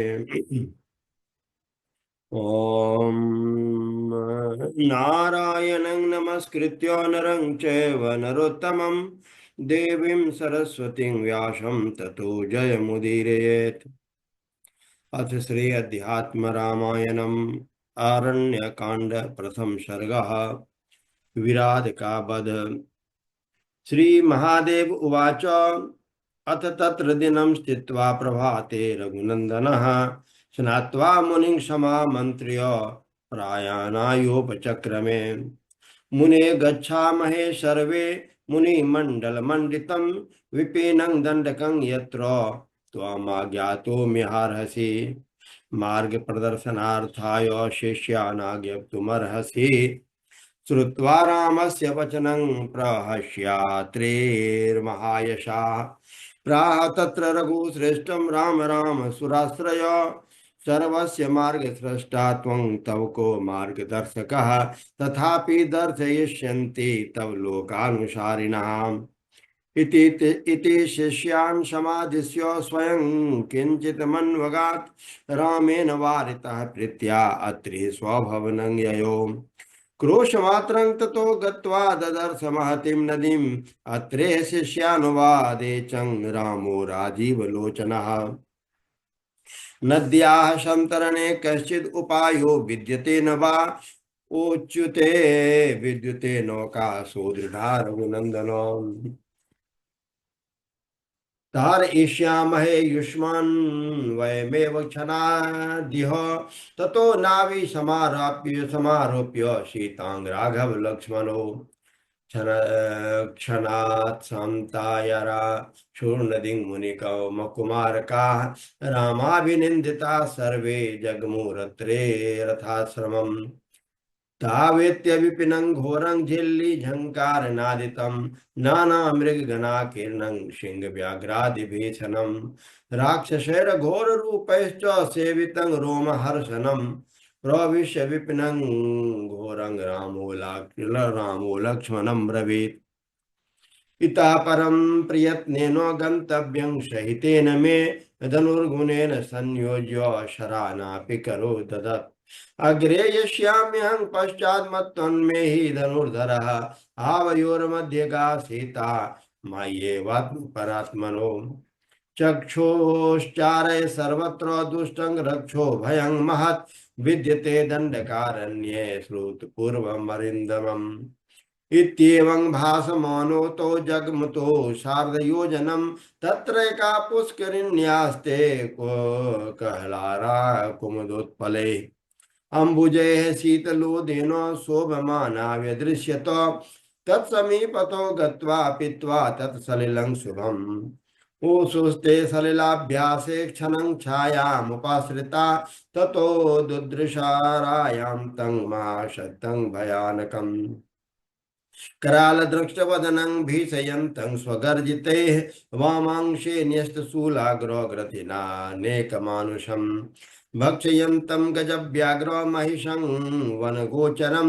ॐ नारायणं नमस्कृत्य नरं चैव नरोत्तमं देवीं सरस्वतीं व्यासं ततो जयमुदीरयेत्। अथ श्री अध्यात्म रामायणम् आरण्यकांड प्रथम सर्गः विराट का वध। श्री महादेव उवाच अथ तत्र दिनं स्थित्वा प्रभाते रघुनन्दनः स्नात्वा मुनिं समामन्त्र्य प्रायाणायोपचक्रमे। मुने गच्छामहे सर्वे मुनिमण्डलमण्डितं विपिनं दण्डकं यत्र त्वमाज्ञातुमिहार्हसि मार्ग प्रदर्शनार्थाय शिष्यानाज्ञप्तुमर्हसि। श्रुत्वा रामस्य वचनं प्रहस्यात्रेर्महायशः प्राह तत्र रघुश्रेष्ठं राम राम सुराश्रय सर्वस्य मार्गस्रष्टा त्वं तव को मार्गदर्शकः तथापि दर्शयिष्यन्ति तव लोकानुसारिणः। इति शिष्यान् समादिश्य स्वयं किञ्चित् मन्वगात् रामेण वारितः प्रीत्या अत्रि स्वभवनं ययो। क्रोशमात्रं ततो गत्वा ददर्श महतीं नदीम् अत्रे शिष्यानुवादे चं रामो राजीवलोचनः। नद्याः सन्तरणे कश्चित् उपायो विद्यते न वा उच्यते विद्युते नौका सुदृढा रघुनन्दन। तारयिष्यामहे युष्मान् वयमेव क्षणाद्यः ततो नावी समारोप्य सीतां राघव लक्ष्मणो क्षणात् समतायरा शूर्णदिं मुनिकुमारकाः रामाभिनिन्दिता सर्वे जग्मुरत्रे रथाश्रमम्। तावेत्य विपिनं घोरं झिल्ली झंकारनादितं नानामृगगणाकीर्णं सिंहव्याघ्रादिभीषणं राक्षसैर्घोररूपैश्च सेवितं रोमहर्षणं प्रविश्य विपिनं घोरं रामो लक्ष्मणं ब्रवीत्। इतः परं प्रयत्नेन गन्तव्यं सहितेन मे धनुर्गुणेन संयोज्य शरानापि करो ददत्। अग्रे यस्याम्यहं पश्चात् मत्तन्मे हि धनुर्धरः आवयोर्मध्ये सीता मय्येवात्मपरात्मनो। चक्षुश्चारय सर्वत्र दुष्टं रक्षो भयं महत् विद्यते दण्डकारण्ये श्रुतपूर्वमरिन्दमम्। इत्येवं भासमानोतो जग्मतो सार्धयोजनं तत्रैका पुष्करिण्यास्ते कहलारा कुमुदोत्पले अम्बुजैः शीतलोदेन शोभमाना व्यदृश्यत। तत्समीपतो गत्वा पीत्वा तत्सलिलं शुभम् ओषुस्ते सलिलाभ्यासे क्षणं छायामुपाश्रिता ततो दुदृशारायां तं महाशतं भयानकम् करालदृष्टवदनं भीषयन्तं स्वगर्जितैः वामांशे न्यस्तशूलाग्रग्रथिनानेकमानुषम् भक्षयन्तं गजव्याघ्र महिषं वनगोचरं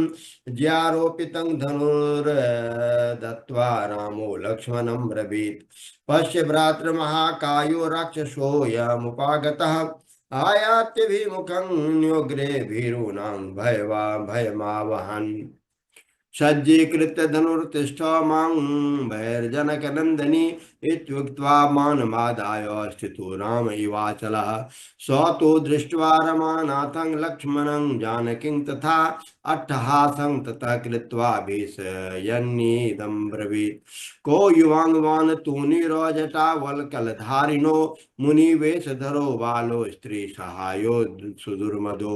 ज्यारोपितं धनुर्दत्त्वा रामो लक्ष्मणं ब्रवीत् पश्य भ्रातृमहाकायो राक्षसोऽयमुपागतः आयात्यभिमुखं न्योग्रे भीरूणां भयमावहन् सज्जीकृत्य धनुर्तिष्ठ मां भैर्जनकनन्दनी इत्युक्त्वा मानमादाय स्थितो राम इवाचलः स तु दृष्ट्वा रमानाथं लक्ष्मणं जानकीं तथा अट्टहासं ततः कृत्वा भीषयन्नीदं ब्रवीत् को युवाङ्गवान् तूणीरजटावल्कलधारिणो मुनिवेशधरो बालो स्त्रीसहायो सुदुर्मदो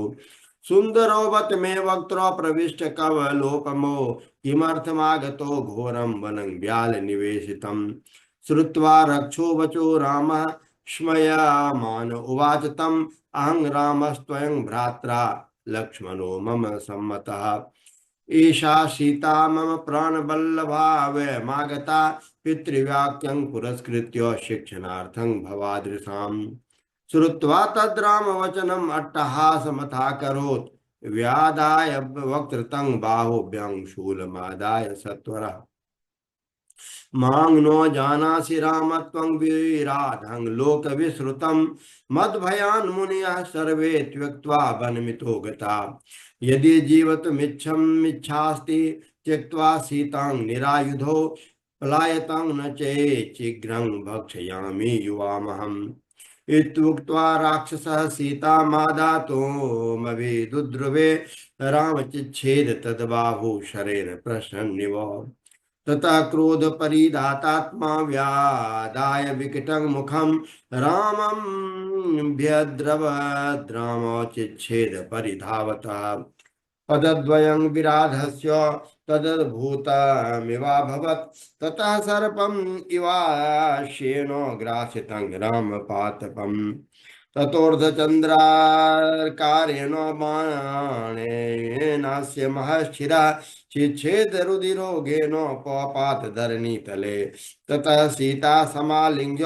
सुंदरोवत में वक्त्र प्रविष्ट कवलोपमो किमर्थमागतो घोरं वनं व्याल निवेशितं श्रुत्वा रक्षो वचो रामः स्मयामान उवाच तम् अहं रामस्त्वयं भ्रात्रा लक्ष्मणो मम सम्मतः एषा सीता मम प्राणवल्लभा वयमागता पितृवाक्यं पुरस्कृत्य शिक्षणार्थं भवादृशाम् श्रुत्वा तद्रामवचनम् अट्टहासमथाकरोत् व्यादाय वक्त्रतं बाहुभ्यं शूलमादाय सत्वरः मां नो जानासि राम त्वं विराधं लोकविश्रुतं मद्भयान् मुनयः सर्वे त्यक्त्वा वनमितो गता। यदि जीवतुमिच्छास्ति त्यक्त्वा सीतां निरायुधो पलायतं न चेत् शीघ्रं भक्षयामि युवामहम्। इत्युक्त्वा राक्षसः सीतामादातुमभिदुद्रुवे रामचिच्छेद तद्बाहु शरेण प्रसन्निव। ततः क्रोध परिधातात्मा व्यादाय विकटं मुखं रामं व्यद्रवद्रामचिच्छेद परिधावतः। पदद्वयं विराधस्य तदद्भुतमिवाभवत्। ततः सर्पम् इवाश्येनो ग्रासितं रामपातपम्। ततोर्धचन्द्राकारेण बाणेनास्य महश्चिरः चिच्छेदरुधिरोगेनोपपात धरणीतले। ततः सीता समालिङ्ग्य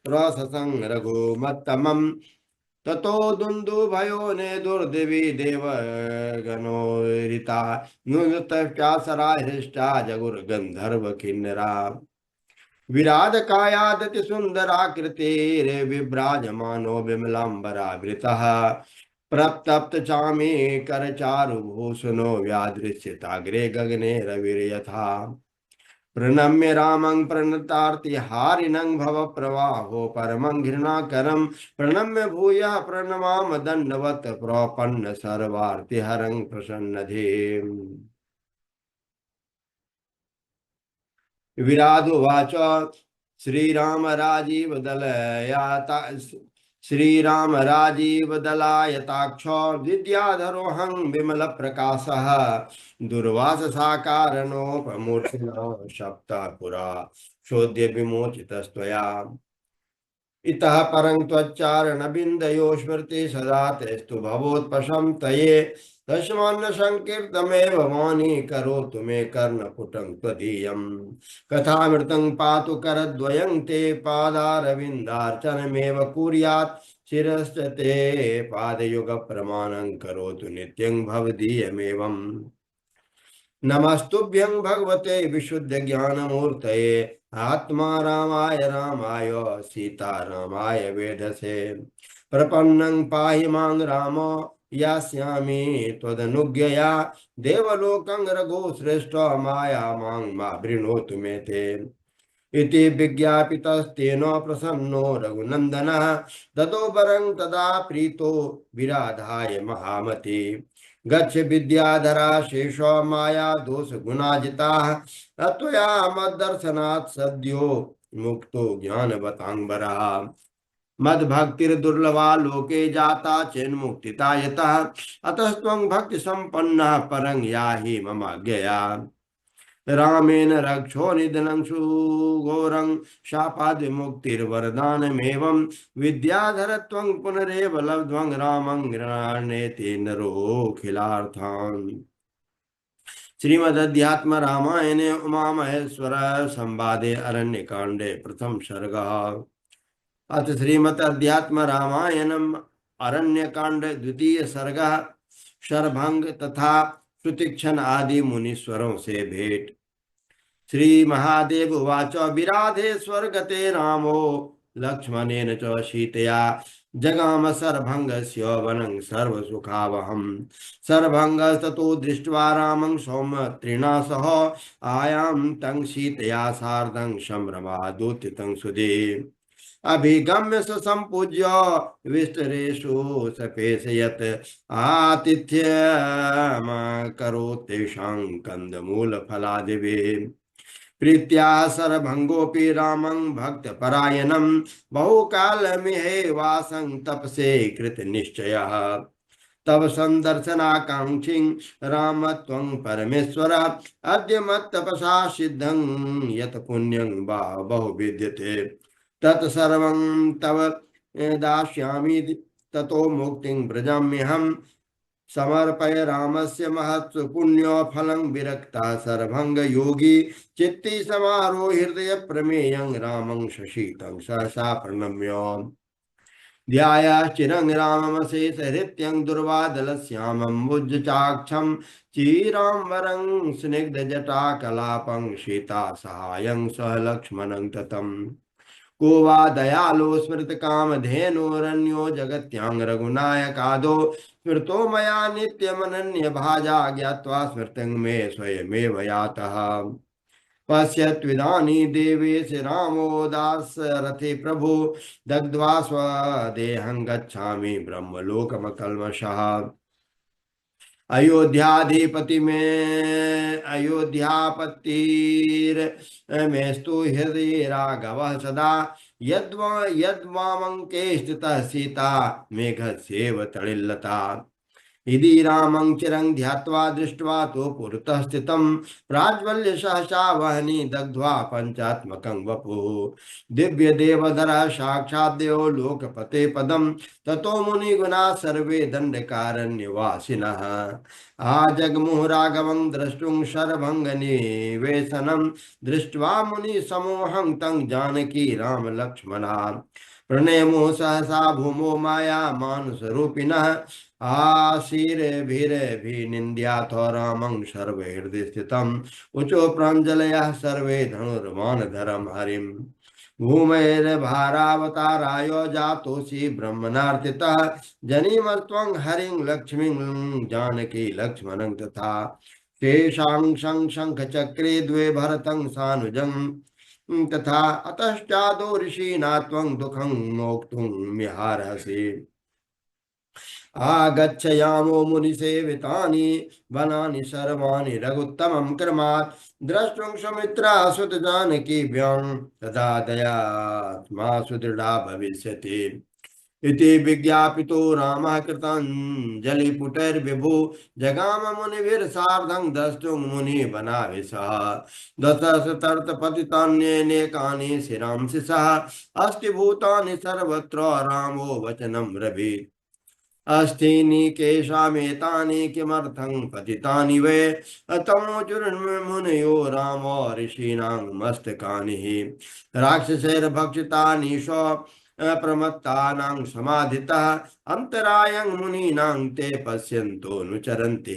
प्रससं रघुमत्तमम्। ततो दुन्दुभयो ने दुर्दिवि देवगणोरिता नुतश्चासरा हृष्टा जगुर्गन्धर्व किन्नरा। विराध कायादति सुन्दराकृतिर्विभ्राजमानो विमलाम्बरावृतः। प्रतप्त चामी कर चारुभूषणो व्यादृश्यताग्रे गगने रविर्यथा। प्रणम्य रामं प्रणतार्तिहारिणं भव प्रवाहो परमं घृणाकरं प्रणम्य भूयः प्रणमाम दण्डवत् प्रपन्न सर्वार्तिहरं प्रसन्नधे। विराधुवाच श्रीराम राजीव दलयाता श्रीराम राजीव दलायताक्ष विद्याधरोऽहं विमल प्रकाशः दुर्वास साकारणोपमूर्तिनो सप्तः पुरा शोध्य विमोचितस्त्वया। इतः परं त्वच्चारणबिन्दयो स्मृति सदा तेस्तु भवोत्पशं तये। तस्मान्न संकीर्तमेव वाणी करोतु मे कर्णपुटं त्वदीयम्। कथामृतं पातु करद्वयं ते पादारविन्दार्चनमेव कुर्यात्। शिरश्च ते पादयुगप्रमाणं करोतु नित्यं भवदीयमेवम्। नमस्तुभ्यं भगवते विशुद्धज्ञानमूर्तये आत्मा रामाय रामाय सीतारामाय वेधसे। प्रपन्नं पाहि मां राम यास्यामि त्वदनुज्ञया। देवलोकं रघुश्रेष्ठ माया मां मा वृणोतु मे ते। इति विज्ञापितस्तेन प्रसन्नो रघुनन्दनः ददो वरं तदा प्रीतो विराधाय महामति। गच्छ विद्याधरा शेषो माया दोष गुणाजिताः त्वया मद्दर्शनात् सद्यो मुक्तो ज्ञानवतांबरा। मद्भक्तिर्दुर्लभा लोके जाता चेन्मुक्तिता यतः अतस्त्वं भक्ति संपन्नः परं याहि ममाज्ञया। रामेण रक्षो निधनं सुघोरं शापाद् विमुक्तिर्वरदानमेवं विद्याधर त्वं पुनरेव लब्ध्वं रामं गृह्णाति नरोऽखिलार्थान्। श्रीमदध्यात्म रामायणे उमा महेश्वर संवादे अरण्यकांडे प्रथम सर्गः। अथ श्रीमदध्यात्म रामायणम् अरण्यकांड द्वितीय सर्गः। शरभंग तथा सुतीक्षण आदि मुनीश्वरों से भेंट। श्री महादेव उवाच विराधे स्वर्गते रामो लक्ष्मणेन च सीतया जगाम शरभंगस्य वनं सर्वसुखावहम्। शरभंगस्ततो दृष्ट्वा रामं सौमित्रिणा सह आयां तं सीतया सार्धं सम्भ्रमादुत्य तं सुधे। अभिगम्य स सम्पूज्य विस्तरेषु सपेशयत् आतिथ्यमकरोत् तेषां कन्दमूलफलादिभिः। प्रीत्या शरभंगोऽपि रामं भक्तपरायणं बहुकालमिहेवासं तपसे कृतनिश्चयः। तव संदर्शनाकांक्षी राम त्वं परमेश्वर अद्य मत्तपसा सिद्धं यत् पुण्यं बहु विद्यते तत्सर्वं तव दास्यामि। ततो मुक्तिं व्रजाम्यहम्। समर्पय रामस्य महत्व पुण्य फलं विरक्ता सर्वंग योगी चित्ती समारोह हृदय प्रमेयं रामं शशीतं सहसा प्रणम्य। ध्यायाश्चिरं राममशेषहृत्यं दुर्वादलश्यामं भुजचाक्षं चीराम्बरं स्निग्धजटाकलापं सीतासहायं सह लक्ष्मणं ततम् को वा दयालो स्मृतकामधेनुरन्यो जगत्यां रघुनायकादो स्मृतो मया नित्यमनन्य भाजा ज्ञात्वा स्मृतिं मे स्वयमेव यातः पश्यत्विदानी देवेश रामो दासरथे प्रभु दग्ध्वा स्वदेहं गच्छामि ब्रह्मलोकमकल्मषः अयोध्याधिपति में अयोध्यापतिर मेस्तु हृदय राघव सदा यद्वामंके स्थितः सीता मेघ सेव तड़िल्लता यदि रामं चिरं ध्यात्वा दृष्ट्वा तो पुरतः स्थितं प्राज्वल्य सहसा वहनी दग्ध्वा पंचात्मकं वपुः दिव्य देवधर साक्षात् देवो लोकपते पदं ततो मुनिगुणा सर्वे दंडकारण्यवासिनः आजग्मुः राघवं द्रष्टुं शरभङ्गनिवेशनं दृष्ट्वा मुनिसमूहं तं जानकी राम लक्ष्मणा प्रणेमो सहसा भूमो माया मानुषरूपिणः आशीर्भिरभिनिन्द्याथ रामं सर्वहृदय स्थितम् उचो प्राञ्जलयः सर्वे धनुर्मानधरं हरिम् भूमेर्भारावताराय जातोऽसि ब्रह्मणार्थितः जनिमत्वं हरिं लक्ष्मीं जानकी लक्ष्मणं तथा शेषां शङ्खचक्रे द्वे भरतं सानुजं तथा अतश्चादो ऋषीणा त्वं दुःखं मोक्तुं मिहारसि आगच्छयामो मुनिसेवितानि वनानि सर्वाणि रघुत्तमं क्रमात् द्रष्टुं सुमित्रा सुत जानकीभ्यां तदा दयात्मा सुदृढ़ा भविष्यति इति विज्ञापितो रामः कृताञ्जलिपुटैर्विभु जगाम मुनिभिर्सार्धं द्रष्टुं मुनिवनाविशः दशशतर्तपतितान्यनेकानि शिरांसि सः अस्ति भूतानि सर्वत्र रामो वचनं ब्रवीत् अस्थीनि केशामेतानि किमर्थं पतितानि वै तमोचुर्मुनयो रामो ऋषीणां मस्तकानि राक्षसैर्भक्षितानि प्रमत्तानां समाधितः अन्तरायं मुनीनां ते पश्यन्तोऽनुचरन्ति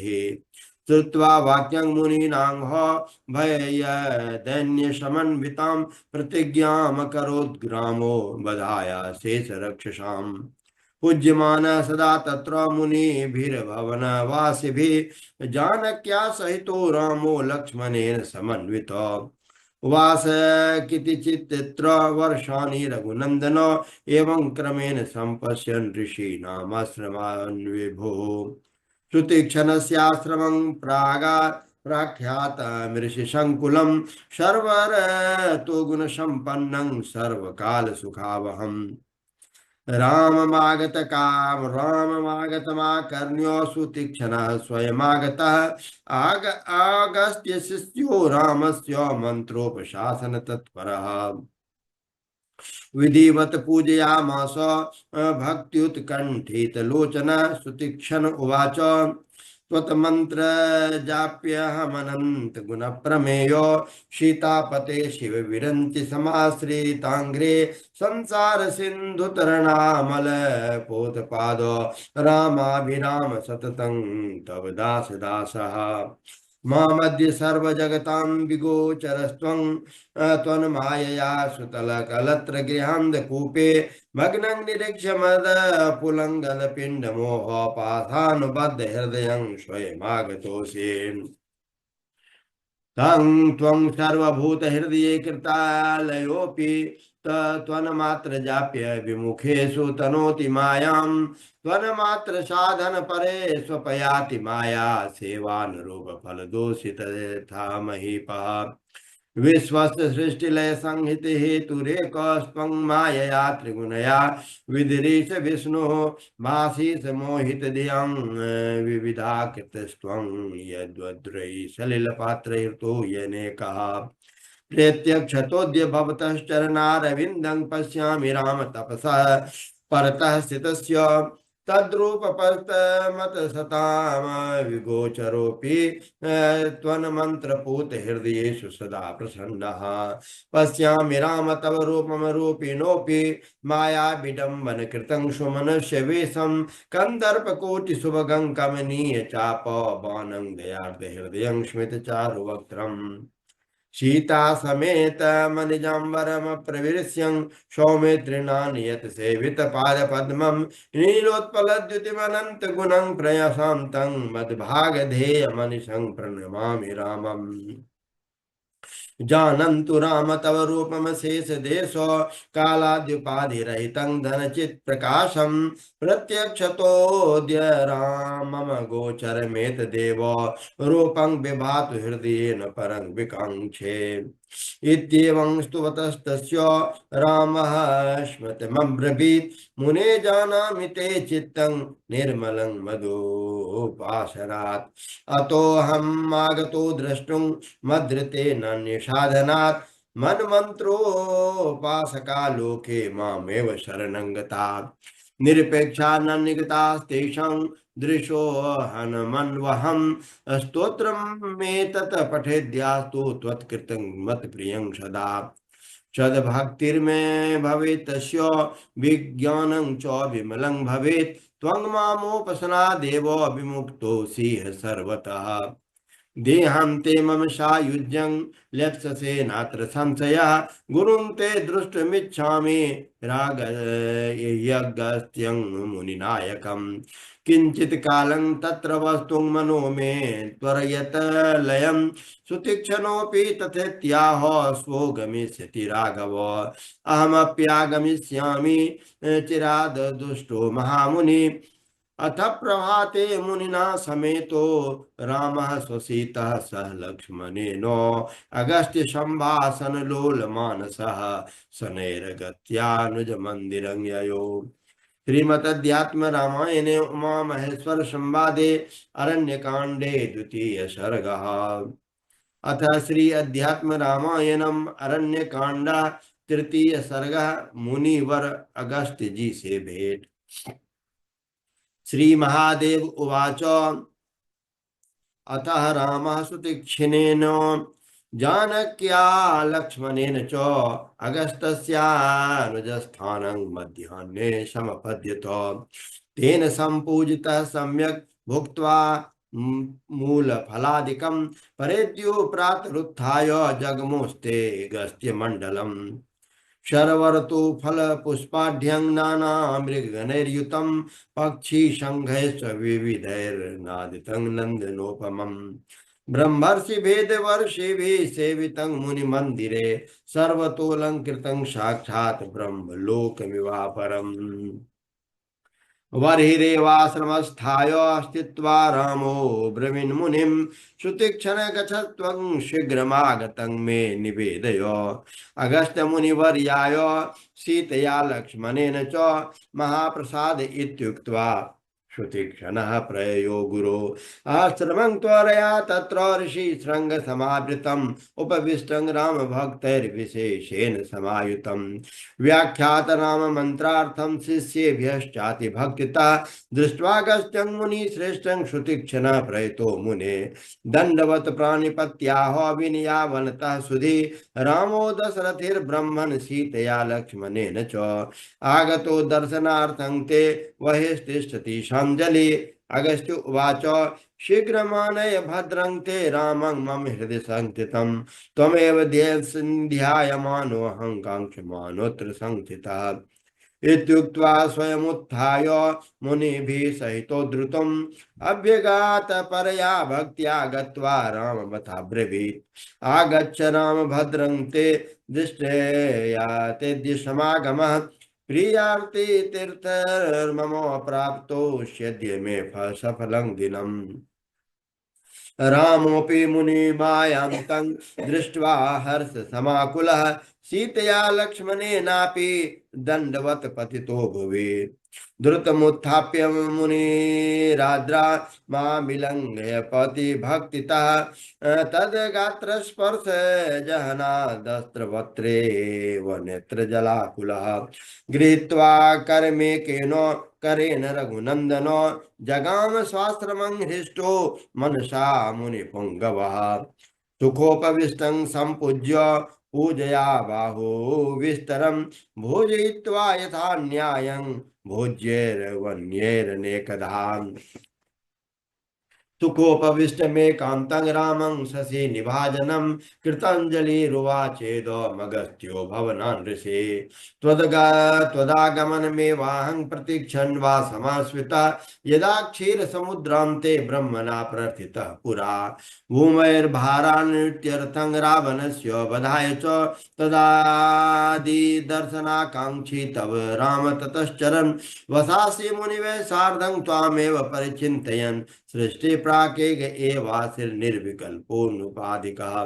श्रुत्वा वाक्यं मुनीनां भयदैन्यशमन्वितां प्रतिज्ञामकरोद्ग्रामो बधाय शेषरक्षसाम् पूज्यमान सदा तत्र मुनिभिर्भवनवासिभिः जानक्या सहितो रामो लक्ष्मणेन समन्वितो उवास कितिचित्त्र वर्षाणि रघुनन्दन एवं क्रमेण सम्पश्यन् ऋषीणामाश्रमान् विभुः श्रुतिक्षणस्याश्रमं प्रागात् प्राख्यातमृषिसङ्कुलं सर्वरतो गुणसम्पन्नं सर्वकालसुखावहम् राममागतमाकर्ण्यो सुतीक्ष्णः स्वयमागतः आगस्त्य शिष्यो रामस्य मन्त्रोपशासन तत्परः विधिवत पूजयामास भक्त्युत्कण्ठितलोचनः सुतीक्ष्ण उवाच त्वत्मन्त्र जाप्यहमनन्त गुणप्रमेयो सीतापते शिव विरन्ति समाश्रिताङ्घ्रे संसार सिन्धु तरणामल पोतपाद रामाभिराम सततं तव दास दासः मामद्य सर्वजगतां विगोचरस्त्वं त्वन्मायया सुतलकलत्र गृहान्धकूपे भग्नं निरीक्ष्य मदपुलङ्गलपिण्डमोहपाथानुबद्धहृदयं स्वयमागतोऽसि तं त्वं सर्वभूतहृदये कृतालयोऽपि त्वन्मात्र विमुखेषु तनोति मायां त्वन्मात्र साधन परे स्वपयाति माया सेवानुरूप फलदोषित यथा महीपः विश्वस्त सृष्टिलय संहित हेतुरेकस्त्वं मायया त्रिगुणया विधिरीश विष्णु मासीस मोहित धियं विविधाकृतस्त्वं यद्वद्रयि सलिलपात्रैर्तो येनेकः प्रत्यक्षतोऽद्य भवतश्चरणारविन्दं पश्यामि राम तपसा परतः स्थितस्य तद्रूपपस्तमत सताम विगोचरोऽपि त्वन्मन्त्रपूत हृदयेषु सदा प्रसन्नः। पश्यामि राम तव रूपम रूपिणोऽपि माया विडम्बन कृतं सुमनुष्य वेशम कंदर्पकोटि सुभगं कमनीय चापवानं दयार्द हृदयं स्मित चारुवक्त्रम् सीता समेत मनिजाम्बरम प्रविश्यं सौमित्रिणा नियत सेवित पाद पद्मं नीलोत्पलद्युतिमनंत गुणं प्रयसां तं मद्भागधेय मनिषं प्रणमामि रामम्। जानन्तु राम तव रूपम शेष देशो कालाद्युपाधिरहितं धनचित् प्रकाशम प्रत्यक्षतोऽद्य रामम गोचरमेत देव रूपं विभातु हृदयेन परं विकाङ्क्षे। इत्येवं स्तुवतस्तस्य रामः स्मृतिमब्रवीत् मुने जानामि ते चित्तं निर्मलं मधुपाशरात् अतोऽहम् आगतो द्रष्टुं मद्रते नान्यसाधनात् मन्मन्त्रोपासका लोके मामेव शरणं गता निरपेक्षा न निगतास्तेषां दृशो हनमन्वहं स्तोत्रं मे तत् पठेद्यास्तु त्वत्कृतं मत्प्रियं सदा सद्भक्तिर्मे भवेत् तस्य विज्ञानं च विमलं भवेत् त्वं मामोपसनादेव विमुक्तोऽसि सर्वतः देहं ते मम सायुज्यं लेप्ससे नात्र संशयः गुरुं ते दृष्टुमिच्छामि रागयज्ञस्त्यं मुनिनायकम् किञ्चित् कालं तत्र वस्तुं मनो मे त्वरयत लयं सुतीक्ष्णोऽपि तथेत्याह स्वो गमिष्यति राघव अहमप्यागमिष्यामि चिराद दुष्टो महामुनि अथ प्रभाते मुनिना समेतो रामः स्वसीतः सह लक्ष्मणेन अगस्त्य संभाषण लोल मानसः शनैर्गत्यानुज मंदिरं ययो। श्रीमद्अध्यात्म रामायणे उमा महेश्वर संवादे अरण्यकांडे द्वितीय सर्गः। अथ श्री अध्यात्म रामायणम अरण्यकांड तृतीय सर्गः। मुनिवर अगस्त्य जी से भेंट। श्री महादेव उवाच अतः रामः सुतीक्ष्णेन जानक्या लक्ष्मणेन च अगस्त्यस्यानुजस्थानं मध्याह्ने समपद्यत तेन सम्पूजितः सम्यक् भुक्त्वा मूलफलादिकं परेद्यो प्रातरुत्थाय जगमुस्ते गस्त्यमण्डलम् शर्वर्तु फल पुष्पाढ्यं नाना मृगगणैर्युतं पक्षी संघैश्च विविधैर्नादितं नन्दनोपमम् ब्रह्मर्षि भेद वर्षिभिः सेवितं मुनिमन्दिरे सर्वतोऽलङ्कृतं साक्षात् ब्रह्मलोकमिवापरम् बर्हिरेवाश्रमस्थाय स्थित्वा रामो ब्रवीन्मुनिं सुतीक्ष्ण गच्छत्वं शीघ्रमागतं मे निवेदय अगस्त्यमुनिवर्याय सीतया लक्ष्मणेन च महाप्रसाद इत्युक्त्वा सुतीक्ष्णः प्रययो गुरो आश्रमं त्वरया तत्र ऋषिशृङ्गसमावृतम् उपविष्टं रामभक्तैर्विशेषेण समायुतं व्याख्यात राममन्त्रार्थं शिष्येभ्यश्चातिभक्तितः दृष्ट्वागस्त्यं मुनिश्रेष्ठं सुतीक्ष्णः प्रयतो मुने दण्डवत् प्राणिपत्याह विनयावनतः सुधि रामो दशरथिर्ब्रह्मन् सीतया लक्ष्मणेन च आगतो दर्शनार्थं ते वहिस्तिष्ठति संजलि अगस्त्य उवाच शीघ्रमानय भद्रं ते रामं मम हृदि संस्थितं त्वमेव ध्यायमानोऽहं काङ्क्षमाणोऽत्र संस्थितः इत्युक्त्वा स्वयमुत्थाय मुनिभिः सहितो द्रुतम् अभ्यगात परया भक्त्या गत्वा रामवताब्रवीत् आगच्छ राम भद्रं ते दृष्टया ते दिशमागमः प्रियार्ति तीर्थर्मम प्राप्तोष्यद्य मे सफलं दिनम् रामोऽपि मुनिमायां तं दृष्ट्वा हर्षसमाकुलः सीतया लक्ष्मणेनापि दंडवत पतितो भुवि द्रुतमुत्थाप्य मुनिराद्रा मामिलङ्घय पति भक्तितः तद्गात्र स्पर्श जहनादस्त्रवक्त्रे व नेत्रजलाकुलः गृहीत्वा कर्मेकेनो करेण रघुनन्दनो जगाम स्वाश्रमं हृष्टो मनसा मुनिपुङ्गवः सुखोपविष्टं सम्पूज्य पूजया बाहो विस्तरं भोजयित्वा यथा न्यायं भोज्यैर्वन्यैरनेकधा सुखोपविष्ट में कांतं रामं शशि निभाजनम कृतांजलिरुवाचेद मगस्त्यो भवनान ऋषे त्वदागमन में वाहं प्रतीक्षण वा समाश्रिता यदा क्षीर समुद्रांते ब्रह्मणा प्रार्थितः पुरा भूमैर्भारान्त्यर्थं रावणस्य वधाय च तदादि दर्शनाकांक्षी तव राम ततश्चरन् वसासि मुनिवे सार्धं त्वामेव परिचिन्तयन् सृष्टि प्राकेग एवासिर निर्विकल्पोनुपाधिकः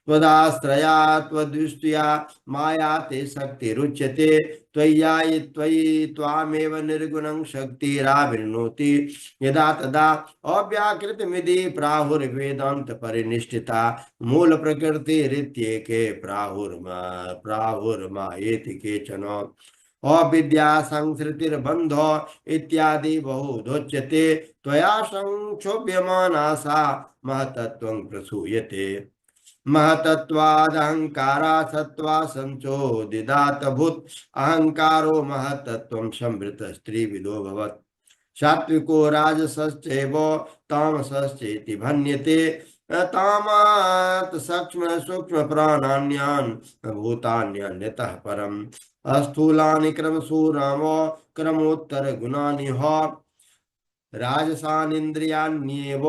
त्वदाश्रया त्वदृष्ट्या माया ते शक्तिरुच्यते त्वय्यायि त्वयि त्वामेव निर्गुणं शक्तिराविर्नोति यदा तदा अव्याकृतमिति प्राहुर्वेदान्त परिनिष्ठिता मूल प्रकृति रीत्येके प्राहुर्मायेति केचन अविद्या संसृतिर्बंधो इत्यादि बहुधोच्यते त्वया संक्षोभ्यमाना सा महतत्वं प्रसूयते महतत्वादहंकारा सत्वा संचोदिदात भूत अहंकारो महतत्वं संवृत स्त्रीविदो भवत् सात्विको राजसश्चैव तामसश्चेति भन्यते तामात् सूक्ष्म सूक्ष्म प्राणान्यान् भूतान्यन्यतः परम् स्थूलानि क्रमशूरामो क्रमोत्तर गुणानि हो राजसानिन्द्रियाण्येव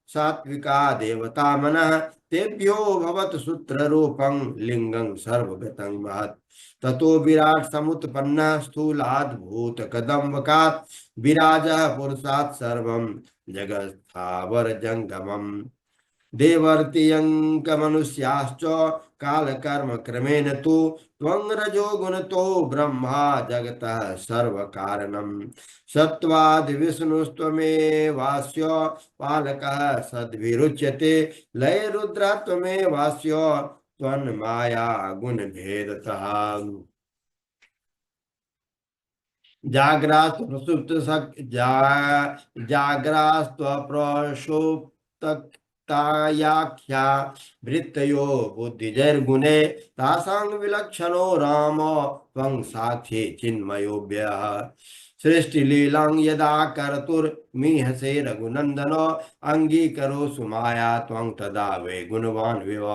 सात्विका देवता मनः तेभ्यो भवत सूत्र रूपं लिंगं सर्वगतं महत् ततो विराट समुत्पन्नः स्थूलाद् भूत कदम्बकात् विराजः पुरुषात् सर्वं जगत्स्थावर जंगमम् देवर्तियङ्कमनुष्याश्च कालकर्म क्रमेण तु त्वं रजो गुणतो ब्रह्मा जगतः सर्वकारणम् सत्त्वाद् विष्णुस्त्वमेवास्य पालकः सद्भिरुच्यते लय रुद्र त्वमेवास्य त्वन्माया गुणभेदतः जाग्रास्त प्रसुप्त जाग्रास्त प्रसुप्त तायाख्या भृत्यो बुद्धिजैर्गुणे तासां विलक्षणो राम त्वं साक्षी चिन्मयोऽव्ययः सृष्टिलीलां यदा कर्तुर्मीहसे रघुनन्दनो अङ्गीकरो सुमाया त्वं तदा वै गुणवान् विव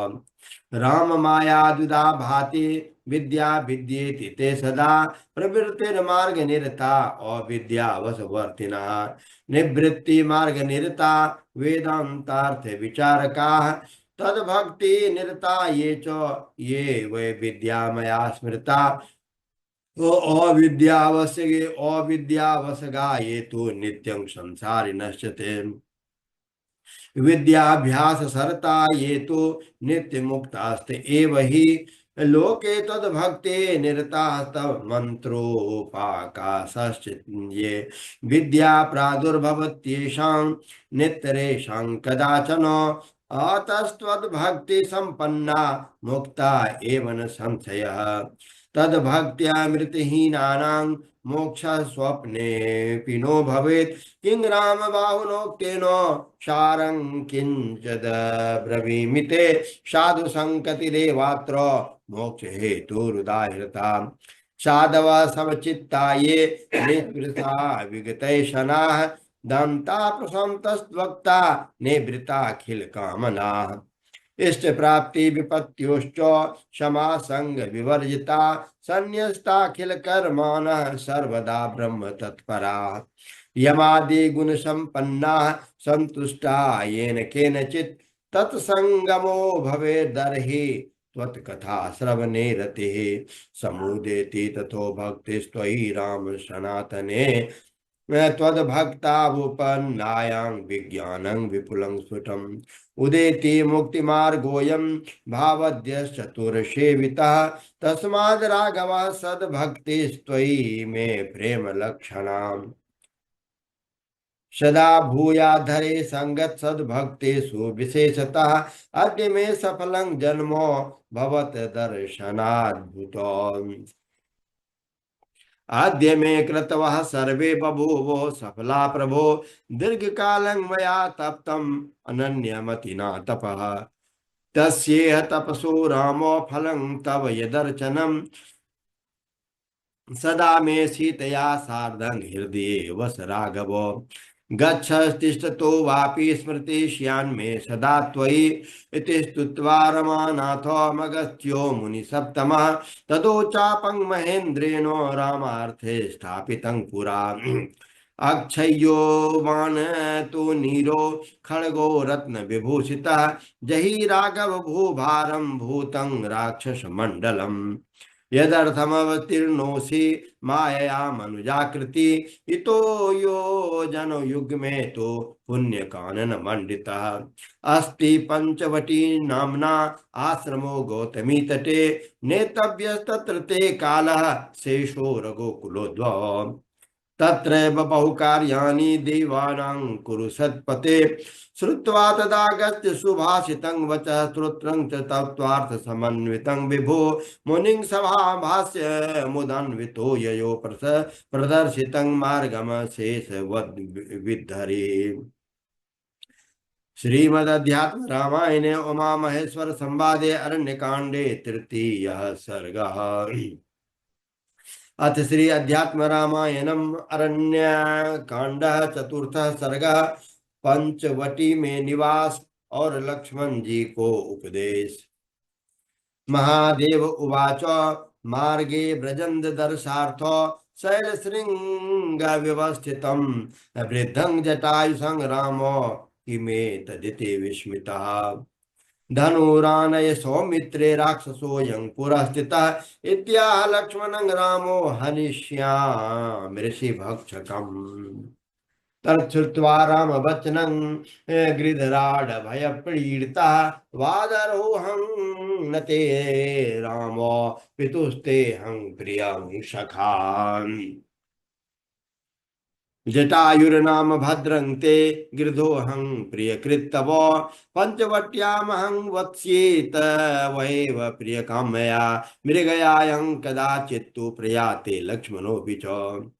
राम माया दुदा भाति विद्या विद्येति ते सदा प्रवृत्तिर्मार्ग निरता अविद्यावशवर्तिनः निवृत्ति मार्ग निरता वेदांतार्थ विचारकाः तद्भक्ति निरता ये च ये वै विद्यामया स्मृता तो अविद्यावसगा ये तो नित्यं संसारिणश्चते विद्याभ्यास सरता ये तो नित्य मुक्तास्त एव ही लोके तद भक्ते निरता तव मंत्रोपाकाशश्च ये विद्या प्रादुर्भवत्येषां नित्यरेषां कदाचन अतस्त्वद्भक्ति संपन्ना मुक्ता एव न संशयः तद्भक्त्यामृतहीनानां मोक्ष स्वप्ने नो भवेत् किं राम बाहुनोक्तेन सारं किंचद ब्रवीमिते साधु संकतिरेवात्र मोक्ष हेतुरुदाहृता साधव समचित्ता ये निवृता विगतैषणाः दन्ता प्रशंतस्त्वक्ता निवृताखिल कामनाः इष्ट प्राप्ति विपत्त्योश्च क्षमा संग विवर्जिता संन्यस्ताखिल कर्माणः सर्वदा ब्रह्म तत्परा यमादि गुण संपन्ना संतुष्टा येन केनचित् तत्संगमो भवेदर्हि त्वत्कथा श्रवणे रतिः समुदेति तथो भक्तिस्त्वयि राम सनातने त्वद्भक्तावुपन्नायां विज्ञानं विपुलं स्फुटम् उदेति मुक्तिमार्गोऽयं भावद्यश्चतुर्सेवितः तस्माद् राघवः सद्भक्तिस्त्वयि मे प्रेमलक्षणाम् सदा भूयाधरे संगत सद्भक्तेषु विशेषतः अद्य मे सफलं जन्मो भवत दर्शनाद्भुतो आद्य मे कृतवः सर्वे बभूवो सफला प्रभो दीर्घकालं मया तप्तम् अनन्यमतिना तपः तस्येह तपसो रामो फलं तव यदर्चनम् सदा मे सीतया सार्धं हृदये वस राघवो गच्छ तिष्ठतो वापि स्मृतिष्यान्मे सदा त्वयि इति स्तुत्वा रमानाथो मगस्त्यो मुनिसप्तमः तदोचापं महेन्द्रेणो रामार्थे स्थापितं पुरा अक्षय्यो बाण तो नीरो खड्गो रत्न विभूषितः जहि राघव भूभारं भूतं राक्षस मंडलम यदर्थमवतीर्णोऽसि मायया मनुजाकृति इतो यो जनो युग में तो पुण्य कानन मंडितः अस्ति पंचवटी नामना आश्रमो गौतमी तटे नेतव्यस्तत्र ते कालः शेषो रघुकुलोद्भव तत्रैव बहुकार्याणि देवानां कुरु सत्पते श्रुत्वा तदागत्य सुभाषितं वचः श्रोत्रं च तत्त्वार्थसमन्वितं विभो मुनिं सभाभाष्य मुदान्वितो ययो प्रदर्शितं मार्गम शेषवद्विद्धरे श्रीमदध्यात्म रामायणे उमा महेश्वर संवादे अरण्यकांडे तृतीयः सर्गः अथ श्री अध्यात्म रामायणम अरण्य कांड चतुर्थ सर्ग पंचवटी में निवास और लक्ष्मण जी को उपदेश महादेव उवाच मार्गे व्रजंद दर्शार्थ शैल श्रृंग व्यवस्थितम वृद्धं जटायु संग्रामो इमे तदिति विस्मितः धनुरानय सौमित्रे राक्षसोऽयं पुरस्थितः इत्याह लक्ष्मणं रामो हनिष्यामि भक्षकम् तच्छ्रुत्वा रामवचनं गृधराडभयपीडितः वादरोहं न ते रामो पितुस्तेऽहं प्रियं सखा जटायुर्नाम भद्रं ते गिरधोऽहं प्रियकृत्तव पंचवट्यामहं वत्स्येत वैव प्रियकामया मृगयायं कदाचित्तु प्रयाते लक्ष्मणोऽपि च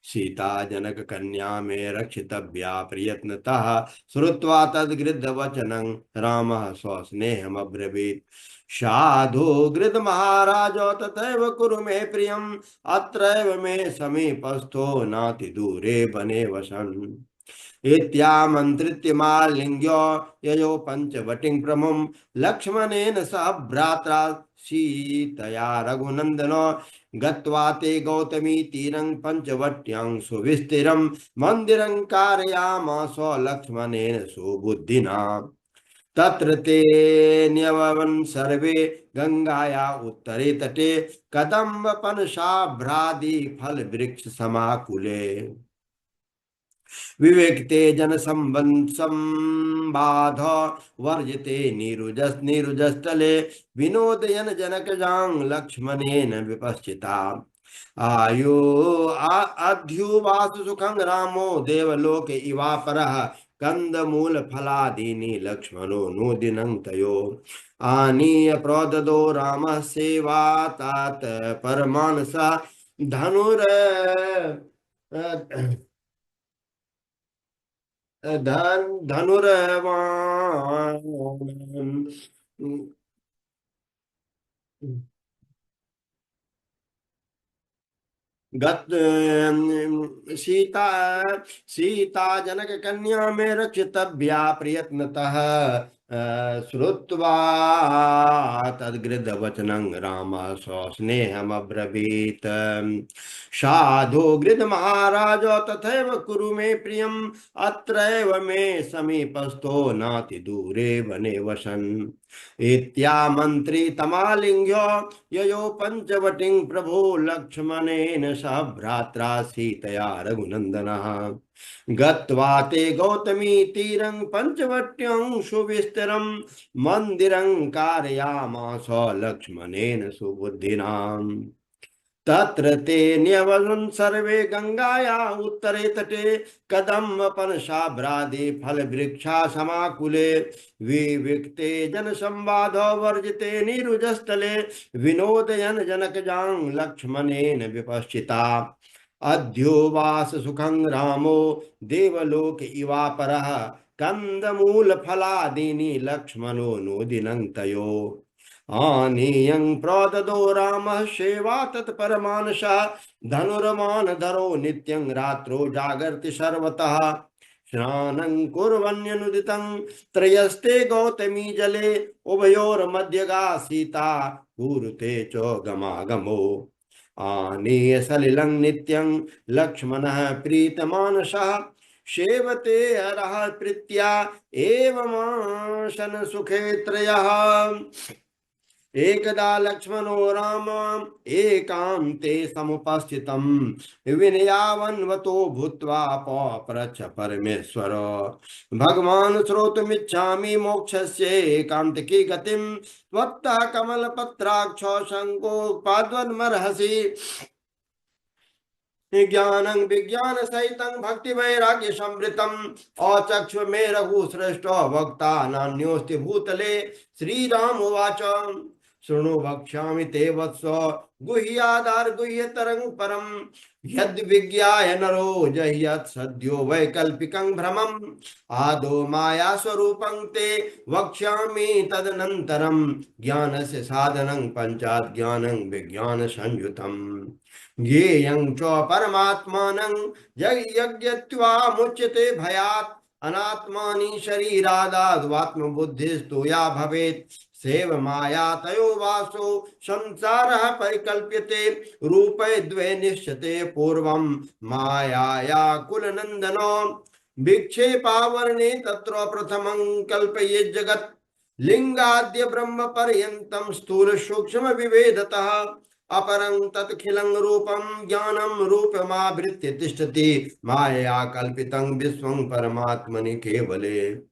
सीता जनक कन्या में रक्षितव्या प्रयत्नतः श्रुत्वा तद्गृद्धवचनं रामः स्वस्नेहमब्रवीत् साधु गृध महाराज तथैव कुरु मे प्रियम् अत्रैव मे समीपस्थो नाति दूरे बने वसन् इत्यामन्त्रित्य मालिङ्ग्यो ययो पञ्चवटीं प्रमुं लक्ष्मणेन सह भ्रात्रा सीतया रघुनन्दनो गत्वा ते गौतमी तीरं पञ्चवट्यां सुविस्तिरं मन्दिरं कारयामास लक्ष्मणेन सुबुद्धिना तत्र ते न्यववन् सर्वे गंगाया उत्तरे तटे कदम्ब पनसाभ्रादि फल वृक्ष समाकुले विवेकते जन संबाध वर्जते नीरुजस्थले विनोदयन जनक जांग लक्ष्मणेन विपश्चिता आयो अध्युवास सुखं रामो देवलोक इवापरः कंदमूल फलादीनि लक्ष्मणो नोदिनं तयो आनीय प्रोददो रामः सेवातात परमानसा धनुर धनुर्वाण गत सीता सीता जनक कन्या में रक्षितव्या प्रयत्नतः श्रुत्वा तद्गृद्धवचनं राम सस्नेहमब्रवीत्। साधु गृधमहाराज तथैव कुरु मे प्रियम्, अत्रैव मे समीपस्थो नातिदूरे वने वसन्। इत्यामन्त्रितमालिङ्ग्य ययो पञ्चवटीं प्रभो लक्ष्मणेन सह भ्रात्रा सीतया रघुनन्दनः। गत्वा ते गौतमी तीरं पञ्चवट्यं सुविस्तरं, मन्दिरं कारयामास लक्ष्मणेन सुबुद्धिनाम्। तत्र ते न्यवसन् सर्वे गंगाया उत्तरे तटे, कदम्बपनशाभ्रादि फलवृक्षा समाकुले। विविक्ते जनसंवादो वर्जिते नीरुजस्थले, विनोदयन् जनकजां लक्ष्मणेन विपश्चिता। अध्योवास सुखं रामो देवलोक इवापरः, कंदमूलफलादीनि लक्ष्मणो नोदिनं तयो। आनीयं प्रोददो रामः सेवा तत्परमानसः, धनुर्मान धरो नित्यं रात्रो जागर्ति सर्वतः। स्नानं कुर्वन्यनुदितं त्रयस्ते गौतमी जले, उभयोर्मध्यगा सीता कुरुते च गमागमो। आनीय सलिलं नित्यं लक्ष्मणः प्रीतमानसः, सेवते हरः प्रीत्या एवमाशन सुखे त्रयः। एकदा लक्ष्मणो राम एकान्ते समुपस्थितं, विनयावन्वतो भूत्वा पप्रच्छ परमेश्वर। भगवान् श्रोतुमिच्छामि मोक्षस्य एकान्तिकी गतिं, त्वत्तः कमलपत्राक्ष शङ्कोपाद्वन्मर्हसि। ज्ञानं विज्ञान सहितं भक्ति वैराग्य संवृतम, अचक्षु मे रघु श्रेष्ठ भक्ता नान्योस्ति भूतले। श्रीराम उवाच शृणु वक्ष्यामि ते वत्स, गुह्यादार गुह्यतरं परं। यद् विज्ञाय नरो जह्यत् सद्यो वैकल्पिकं भ्रमम्, आदो माया स्वरूपं ते वक्ष्यामि तदनन्तरं। ज्ञानस्य साधनं पञ्चात् ज्ञानं विज्ञान संयुतम्। ज्ञेयं च परमात्मानं यज्ञत्वा मुच्यते भयात्, अनात्मानि शरीरादात्मबुद्धिस्तु या भवेत्। सेव माया तयो वासो संसारः परिकल्प्यते, रूपे द्वे निश्चते पूर्वं मायाया कुलनन्दनो। विक्षेपावरणे तत्र प्रथमं कल्पयेत् जगत्, लिंगाद्य ब्रह्म पर्यन्तं स्थूल सूक्ष्म विवेदतः। अपरं तत्खिलं रूपं ज्ञानं रूपमावृत्य तिष्ठति, मायया कल्पितं विश्वं परमात्मनि केवले।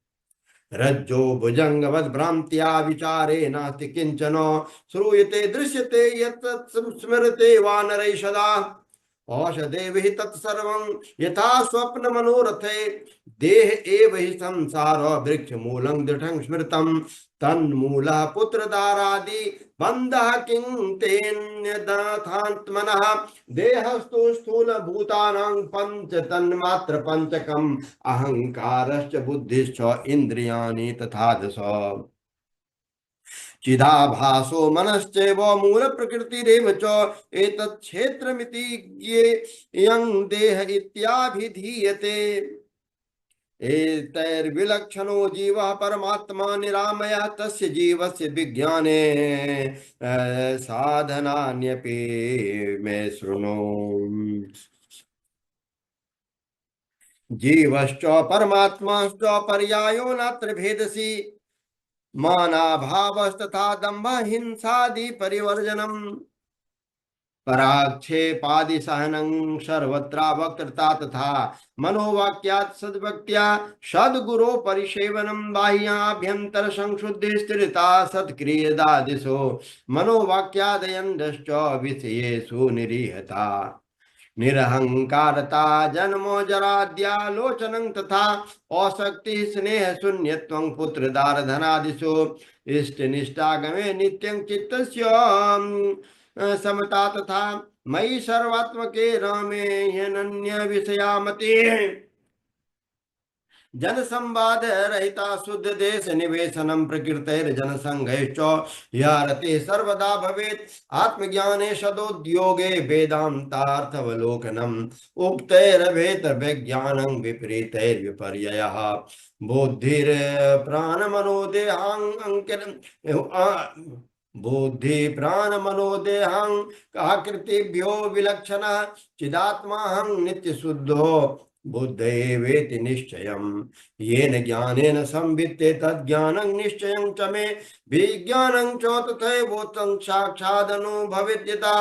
रज्जो भुजंगवद भ्रांत्या विचारे नास्ति किंचन, श्रूयते दृश्यते यत् स्मृते वानरै सदा। औषधे हि तत्सर्वं यथा स्वप्न मनोरथे, देह एव हि संसार वृक्ष मूलं दृढं स्मृतं। तन्मूलः पुत्रदारादि बन्धः किं तेन्यदाथात्मनः, देहस्तु स्थूल भूतानां पंच तन्मात्र पंचकम्, अहंकारश्च बुद्धिश्च इन्द्रियाणि तथा दश। चिदाभासो मनश्चैव मूल प्रकृतिरेव च, एतत् क्षेत्रमिति ज्ञेयं देह इत्याभिधीयते। एतैर्विलक्षणो जीवः परमात्मा निरामयः, तस्य जीवस्य विज्ञाने साधनान्यपि मे शृणु। जीवश्च परमात्माश्च पर्यायो नात्र भेदसि, मानाभावस्तथा दम्भ हिंसादि परिवर्जनम्। पराक्षेपादि सहनं सर्वत्र वक्तृता, तथा मनोवाक्यात् सद्भक्त्या सद्गुरो परिसेवनं। बाह्याभ्यंतर संशुद्धि स्थिरता सत्क्रियदा दिशो, मनोवाक्यादयन्दश्च विषयेषु निरीहता। निरहंकारता जन्मो जराद्यालोचनं, तथा असक्ति स्नेह शून्यत्वं पुत्रदार धनादिषु। इष्ट निष्ठागमे नित्यं चित्तस्य समता, तथा मयि सर्वात्मके रामे ह्यनन्य विषया मति। जन संवाद रहिता शुद्ध देश निवेशनम प्रकृतेर जन संघश्च या रते सर्वदा भवेत् आत्मज्ञाने सदोद्योगे वेदांतार्थवलोकनम उक्तैरभेत विज्ञानं विपरीतैर्विपर्ययः बुद्धिर प्राण मनोदेहांग बुद्धि प्राण मनोदेहं आकृतिभ्यो विलक्षण चिदात्माहं नित्य शुद्धो बुद्धे वेति निश्चयम् येन ज्ञानेन संवित्ते तज्ज्ञानं निश्चयं च मे विज्ञानं च तथैवोक्तं साक्षादनुभवेद्यता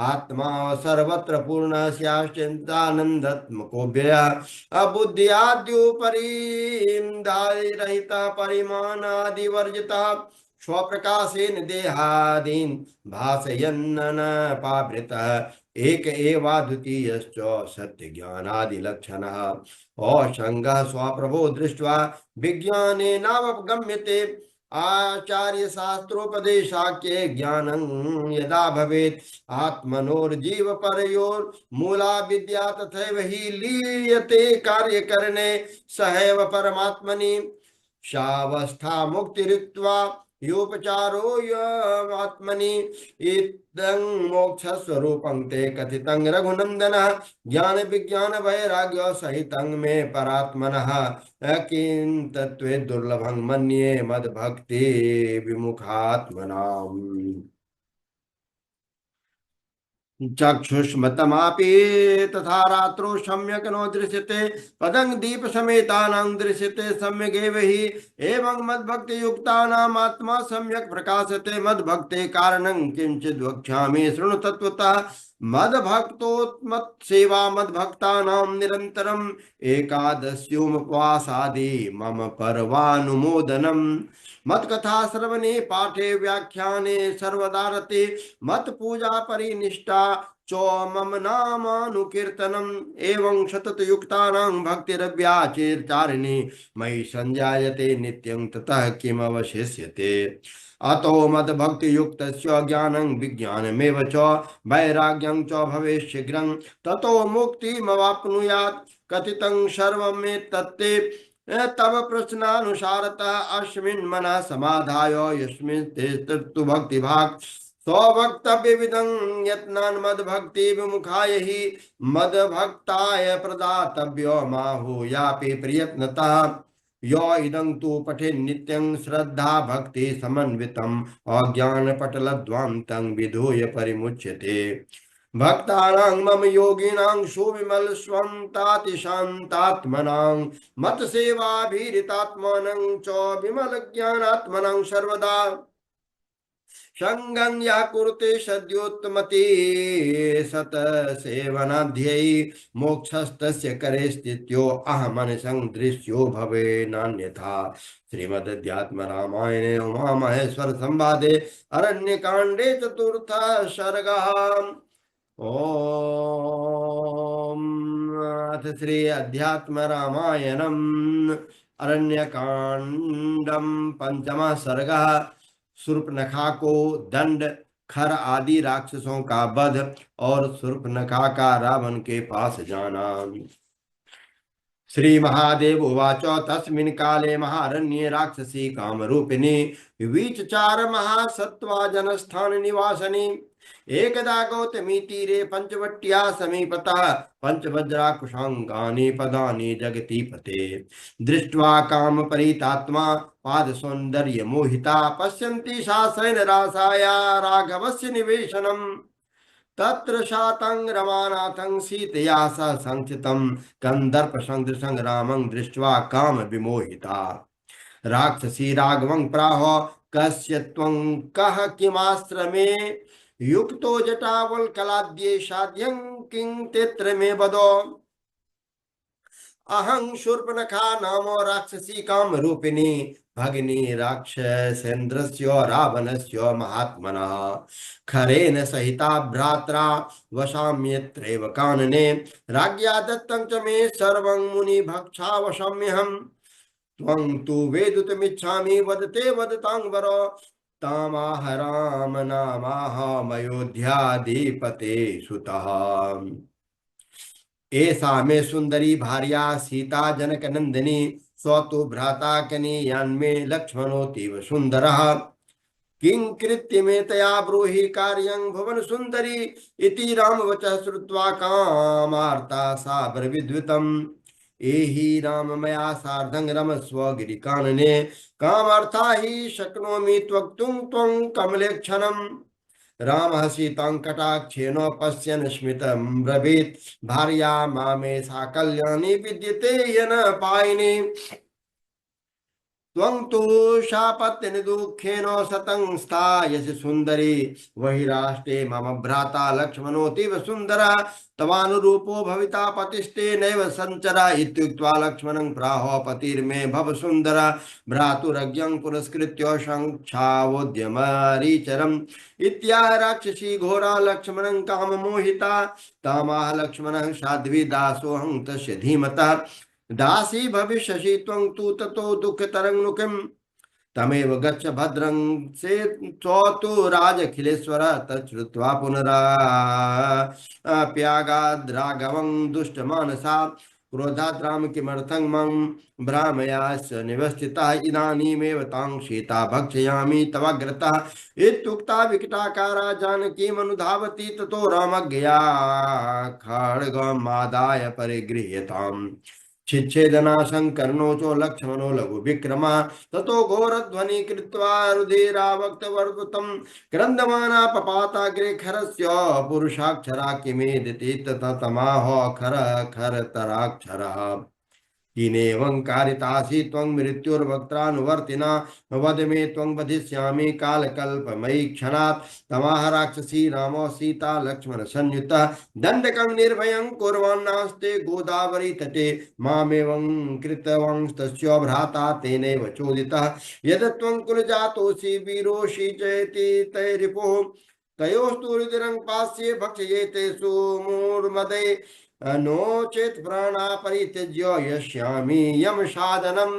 आत्मा सर्वत्र पूर्ण स्याश्चिन्तानन्दत्मको व्ययः अबुद्ध्याद्युपरि रहिता परिमाणादिवर्जिता स्वप्रकाशेन देहादीन भासयन्न पावृतः एक एवाद्वितीयश्च सत्य ज्ञानादि लक्षणः असंगः स्वप्रभो दृष्ट्वा विज्ञानेनावगम्यते आचार्य शास्त्रोपदेशाख्ये ज्ञानं यदा भवेत् आत्मनोर्जीव परयोर मूला विद्या तथैव हि लीयते कार्यकरणे सहैव परमात्मनि शावस्था मुक्तिरित्वा योपचारो आत्मनि इदं मोक्षस्वरूपं ते कथितं रघुनंदन ज्ञान विज्ञान वैराग्य सहितं मे परात्मनः किं तत्त्वे दुर्लभं मन्ये मद्भक्ति विमुखात्मनाम् चक्षुष्मतमापि तथा रात्रो सम्यक् नो दृश्यते पदं दीप समेतानां दृश्यते सम्यगेव हि एवं मद्भक्ति युक्तानाम् आत्मा सम्यक् प्रकाशते मद्भक्ते कारणं किंचित् वक्ष्यामि शृणु तत्त्वतः मद्भक्तोत्मत्सेवा मद्भक्तानां निरन्तरम् एकादश्योपवासादि मम पर्वानुमोदनम् मत्कथा श्रवणे पाठे व्याख्याने सर्वदा रते मत पूजा परिनिष्ठा चो मम नामानुकीर्तनम् एवं सतत युक्तानां भक्तिरव्याचेर्चारिणी मयि संजायते नित्यं ततः किमवशिष्यते अतो मद्भक्ति युक्तस्य ज्ञानं विज्ञानमेव च वैराग्यं च भवेत् शीघ्रं ततो मुक्तिमवाप्नुयात् कथितं सर्वं मे तत्ते तव प्रश्नानुसारतः अस्मिन् मनः समाधाय यस्मिन् ते तत्तु भक्तिभाक् स्वभक्तव्यविदं यत्नान् मद्भक्ति विमुखाय हि मद्भक्ताय प्रदातव्यो माहूयापि प्रयत्नतः यो इदं तु पठेन् नित्यं श्रद्धा भक्ति समन्वितम् अज्ञानपटलध्वान्तं विधूय परिमुच्यते भक्तानां मम योगिनां सुविमल स्वं तातिशान्तात्मनां मत सेवाभिरितात्मानं च विमल ज्ञानात्मनां सर्वदा संगं या कुरुते सद्योत्तमति सत सेवनाध्यै मोक्षस्तस्य करे स्थित्यो अहमनसं दृश्यो भवे नान्यथा श्रीमदध्यात्म रामायणे उमा महेश्वर संवादे अरण्यकांडे चतुर्थ सर्गः ओम अथ श्री अध्यात्म रामायणम् अरण्यकांडम पंचमः सर्गः शूर्पणखा को दंड खर आदि राक्षसों का वध और शूर्पणखा का रावण के पास जाना। श्री महादेव उवाच तस्मिन् काले महारण्ये राक्षसी कामरूपिणी विचचार महासत्त्वा जनस्थान निवासिनी एकदा गौतमी तीरे पंचवट्या समीपतः पंचवज्राकुशांगानि पदानि जगति पते दृष्ट्वा काम परितात्मा पाद सौंदर्य मोहिता पश्यन्ति सा सैनरासाया राघवस्य निवेशनम् तत्र शातं रमानाथं सीतया सह संस्थितं कंदर्प संग्रामं दृष्ट्वा काम विमोहिता राक्षसी राघवं प्राह कस्य त्वं कः किमाश्रमे युक्तो जटावल्कलाद्ये साध्यं किं तेत्र मे वदो अहं शूर्पणखा नाम राक्षसी कामरूपिणी भगिनी राक्षसेन्द्रस्य रावणस्य महात्मनः खरेण सहिता भ्रात्रा वशाम्यत्रैव कानने राज्ञा दत्तं च मे सर्वं मुनिभक्षा वशाम्यहम् त्वं तु वेदितुमिच्छामि वदते वदतां वर तामाह राम नामाहमयोध्याधिपते सुतः एषा मे सुंदरी भार्या सीता जनक नंदिनी स्व तो भ्राता कनीयान्मे लक्ष्मणोतीव सुंदरः किं कृत्य मे तया ब्रूहि कार्यं भुवन सुंदरी इति राम वचः श्रुत्वा कामार्ता सा ब्रविद्युतम् एहि राम मया सार्धं रमस्व गिरिकानने कामार्था हि शक्नोमि त्वक्तुं त्वं कमलेक्षणम् रामः सीतां कटाक्षेण पश्यन् स्मितं ब्रवीत् भार्या मामे सा कल्याणी विद्यते येन पायिनी त्वं तु शापत्यनिदुःखेन सतं स्थायसि सुन्दरी वहि राष्ट्रे मम भ्राता लक्ष्मणोऽतीव सुन्दरः तवानुरूपो भविता पतिस्ते नैव सञ्चरा इत्युक्त्वा लक्ष्मणं प्राह पतिर्मे भव सुन्दर भ्रातुरज्ञं पुरस्कृत्य शङ्क्षावोद्यमरीचरम् इत्याह राक्षसी घोरा लक्ष्मणं काममोहिता तामाह लक्ष्मणः साध्वी दासोऽहं तस्य धीमतः दासी भविष्यसि त्वं तु ततो दुःखतरङ्मुखम् तमेव गच्छ भद्रं से तु राजखिलेश्वर तच्छ्रुत्वा पुनराप्यागाद्राघवं दुष्टमानसा क्रोधात् राम किमर्थं मम भ्रामयाश्च निवस्थितः इदानीमेव तां सीता भक्षयामि तवाग्रतः इत्युक्ता विकटाकारा जानकीमनुधावति ततो रामज्ञया खड्गमादाय परिगृह्यताम् छिच्छेदनाशं कर्णोचो लक्ष्मणो लघु विक्रमा ततो घोरध्वनि कृत्वा रुधिरावक्तवर्तुतं क्रन्दमाना पपाताग्रे खरस्य पुरुषाक्षरा किमेदिति ततमाह खर खरतराक्षरः किनेवं कारितासि त्वं मृत्युर्वक्त्रानुवर्तिना वद मे त्वं वधिष्यामि कालकल्पमयि क्षणात् तमाह राक्षसी रामो सीता लक्ष्मण संयुतः दण्डकं निर्भयं कुर्वन्नास्ते गोदावरी तटे मामेवं कृतवंस्तस्य भ्राता तेनैव चोदितः यद् त्वं कुलजातोऽसि वीरोषि चेति तैरिपुः तयोस्तु रुधिरं पास्ये भक्षयेते सुमूर्मदे नो चेत प्राणा परित्यज्य यस्यामि यम साधनम्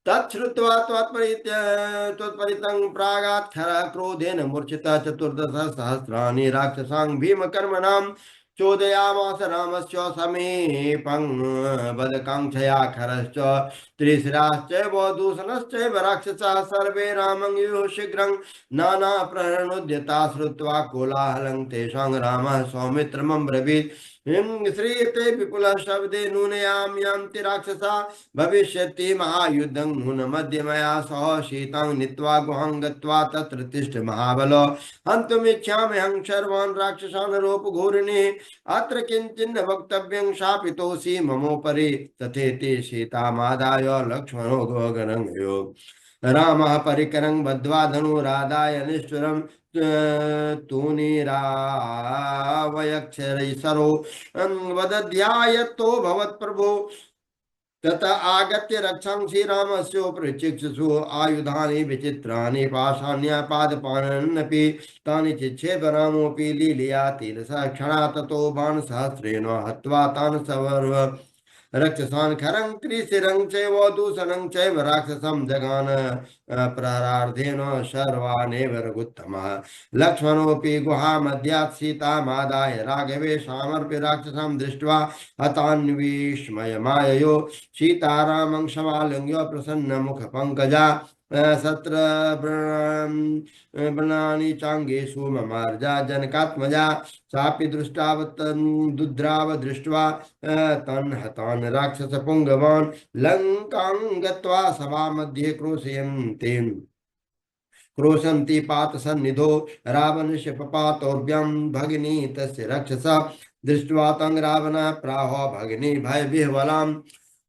तच्छ्रुत्वा त्वत्परितं प्रागात् खर क्रोधेन मूर्छितः चतुर्दश सहस्राणि राक्षसां भीमकर्मणां चोदयामास रामस्य समीपं वदकाङ्क्षया खरश्च त्रिशिराश्चैव दूषणश्चैव राक्षसाः सर्वे रामं युयुः शीघ्रं नानाप्रहरणोद्यता श्रुत्वा कोलाहलं तेषां रामः सौमित्रमब्रवीत् श्रीयते विपुल शब्दे नूनयाम यान्ति राक्षसा भविष्यति महायुद्धं नून मध्य मया सह सीतां नीत्वा गुहां गत्वा तत्र तिष्ठ महाबल हन्तुमिच्छाम्यहं सर्वान् राक्षसान् रूपघोरिणीः अत्र किञ्चिन्न वक्तव्यं शापितोऽसि ममोपरि तथेति सीतामादाय लक्ष्मणो गोगरङ्गयो रामः परिकरं बद्ध्वा धनुरादाय निष्ठुरं तूनिरावयक्षरैसरो वदध्यायतो भवत्प्रभो तत आगत्य रक्षांसि रामस्योपृचिक्षुषु आयुधानि विचित्राणि पाषाण्यापादपानन्नपि तानि चिच्छेद रामोऽपि लीलया क्षणा ततो बाणसहस्रेण हत्वा तान् सर्व रक्षसान् खरं त्रिशिरं चैव दूषणं चैव राक्षसं जगान प्रहरार्धेन सर्वानेव रघुत्तमः लक्ष्मणोऽपि गुहामध्यात् सीतामादाय राघवे सामर्प्य राक्षसं दृष्ट्वा हतान्विस्मयमाययो सीतारामं समालिङ्ग्य प्रसन्नमुखपङ्कजा सत्र व्रणानि चाङ्गेषु ममार्जा जनकात्मजा सापि दुद्राव दृष्ट्वा तन्हतान् राक्षसपुङ्गवान् लङ्कां गत्वा सभामध्ये क्रोशन्ति पातसन्निधो रावणस्य पपातोर्भ्यां भगिनी तस्य रक्षसा दृष्ट्वा तं रावणः प्राह भगिनी भयविह्वलाम्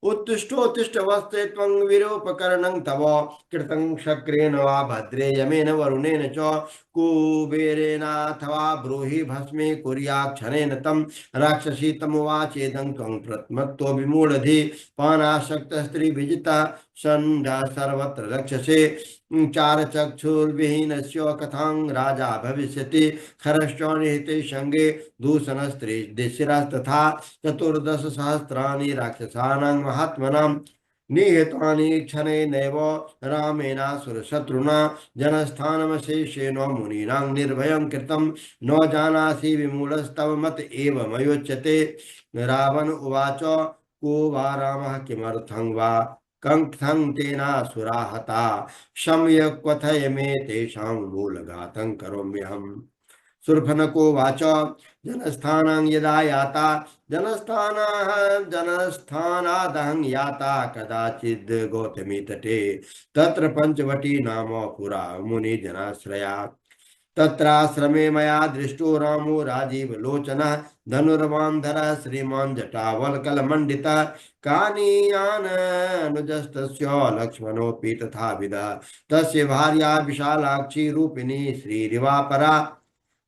उत्तिष्ठोत्तिष्ठ वस्ते त्वं वीरोपकरणं तव कृतं शक्रेण वा भद्रे यमेन वरुणेन च कुबेरेनाथवा ब्रूहि भस्मे कुर्यात् क्षणेन तं राक्षसी तमुवाचेदं त्वं प्रत्मत्तो विमूढधि पानासक्तः स्त्रीविजितः षण्ढः सर्वत्र रक्षसे चारचक्षुर्विहीनस्य कथां राजा भविष्यति खरश्च निहिते संगे दूषणस्त्रीशिरस्तथा चतुर्दशसहस्राणि राक्षसानां महात्मनां निहतानि क्षणेनैव रामेणासुरशत्रुना जनस्थानमशेषेण मुनीनां निर्भयं कृतं न जानासि विमूढस्तव मत एव मयोच्यते। रावण उवाच को वा रामः किमर्थं वा कंठं तेनासुरा हता सम्यक् क्वथय मे तेषां मूलघातं करोम्यहम्। शूर्पणखो वाच जनस्थानं यदा याता जनस्थानादहं याता कदाचिद् गौतमी तटे तत्र पंचवटी नाम पुरा मुनिजनाश्रया। तत्राश्रमे मया दृष्टो रामो राजीवलोचनः धनुर्बान्धरः श्रीमान् जटावल्कलमण्डितः कानीयाननुजस्तस्य लक्ष्मणोऽपि तथाविधः तस्य भार्या विशालाक्षी रूपिणी श्रीरिवा परा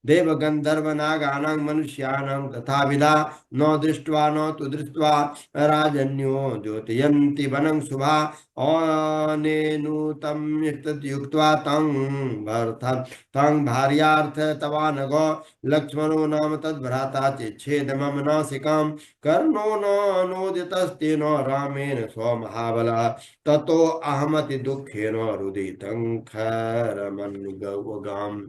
देवगंधर्व नागानां मनुष्याणां तथा विधा न दृष्ट्वा न तु दृष्ट्वा राजन्यो द्योतयन्ति वनं शुभा अनेनुतं तद्युक्त्वा तं भरतं तं भार्यार्थ तवानघो लक्ष्मणो नाम तद्भ्राता चेच्छेद मम नासिकां कर्णो न नोदितस्तेन रामेण स्वमहाबलः ततो अहमति दुःखेन रुदितं खरमनुगवगाम्।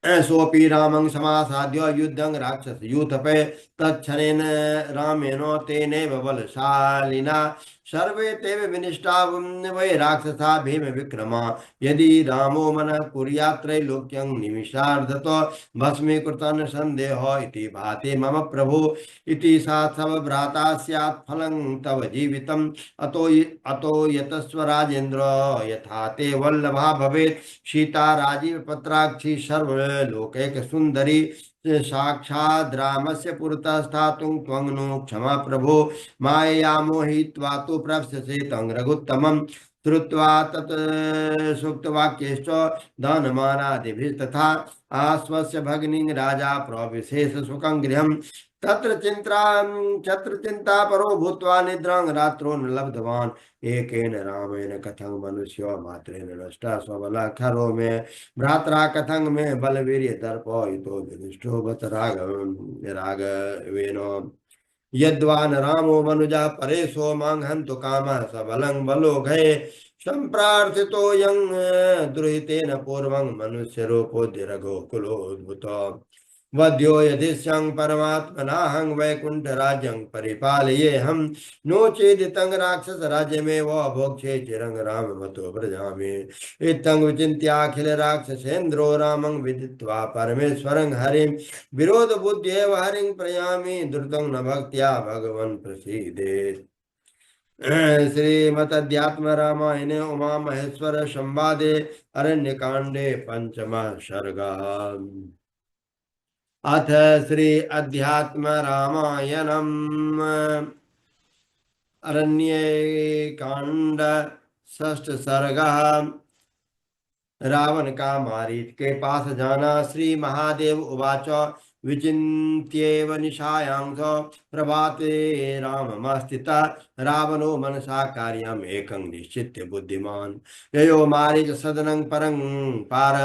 सोऽपि रामं समासाद्य युद्धं राक्षसयूथपे तत्क्षणेन रामेण तेनैव बलशालिना सर्वे तेव विनिष्टा वै राक्षसा भीम विक्रमा यदि रामो मनः कुर्यात् त्रैलोक्यं निमिषार्धतो भस्मीकृतं सन्देहो इति भाति मम प्रभो इति सा तव भ्राता स्यात् फलं तव जीवितम् अतो यतस्व राजेन्द्र यथा ते वल्लभा भवेत् सीता राजीव पत्राक्षी सर्वलोकैक सुंदरी साक्षाद् रामस्य पुरतः स्थातुं त्वं नो क्षमा प्रभो मायया मोहित्वा तु प्रप्स्यसे तं रघुत्तमम्। श्रुत्वा तत् सूक्तवाक्यश्च दानमानादिभिस्तथा आश्वस्य भगिनीं राजा प्रविशेष सुखं गृहम् तत्र चिंता परो भूत्वा निद्रां रात्रो न लब्धवान् एकेन रामेण कथं मनुष्यो मात्रेण नष्टः स्वबलः खरो मे भ्रात्रा कथं मे बलवीर्य दर्पो युतो विनिष्ठो बत राघवेन यद्वा न रामो मनुजः परेशो मां हन्तु कामः सबलं बलोघये सम्प्रार्थितो यं दुहितेन पूर्वं मनुष्यरूपोऽद्य रघुकुलोद्भूतो वध्यो यदिश्यं परमात्मनाहं वैकुण्ठराज्यं परिपालयेऽहं नो चेदितं राक्षसराज्यमेव भोक्ष्ये चिरं राममतो व्रजामि इत्थं विचिन्त्याखिल राक्षसेन्द्रो रामं विदित्वा परमेश्वरं हरिं विरोधबुद्ध्येव हरिं प्रयामि द्रुतं न भक्त्या भगवन् प्रसीदेत्। श्रीमद्अध्यात्म रामायणे उमा महेश्वर संवादे अरण्यकांडे पंचमः सर्गः। अथ श्री अध्यात्म रामायणम् अरण्ये कांड षष्ठ सर्गः। रावण का मारीच के पास जाना। श्री महादेव उवाच विचिन्त्येव निशायां प्रभाते राममस्थितः रावणो मनसा कार्यम् एकं निश्चित्य बुद्धिमान् ययो मारीच सदनं परं पार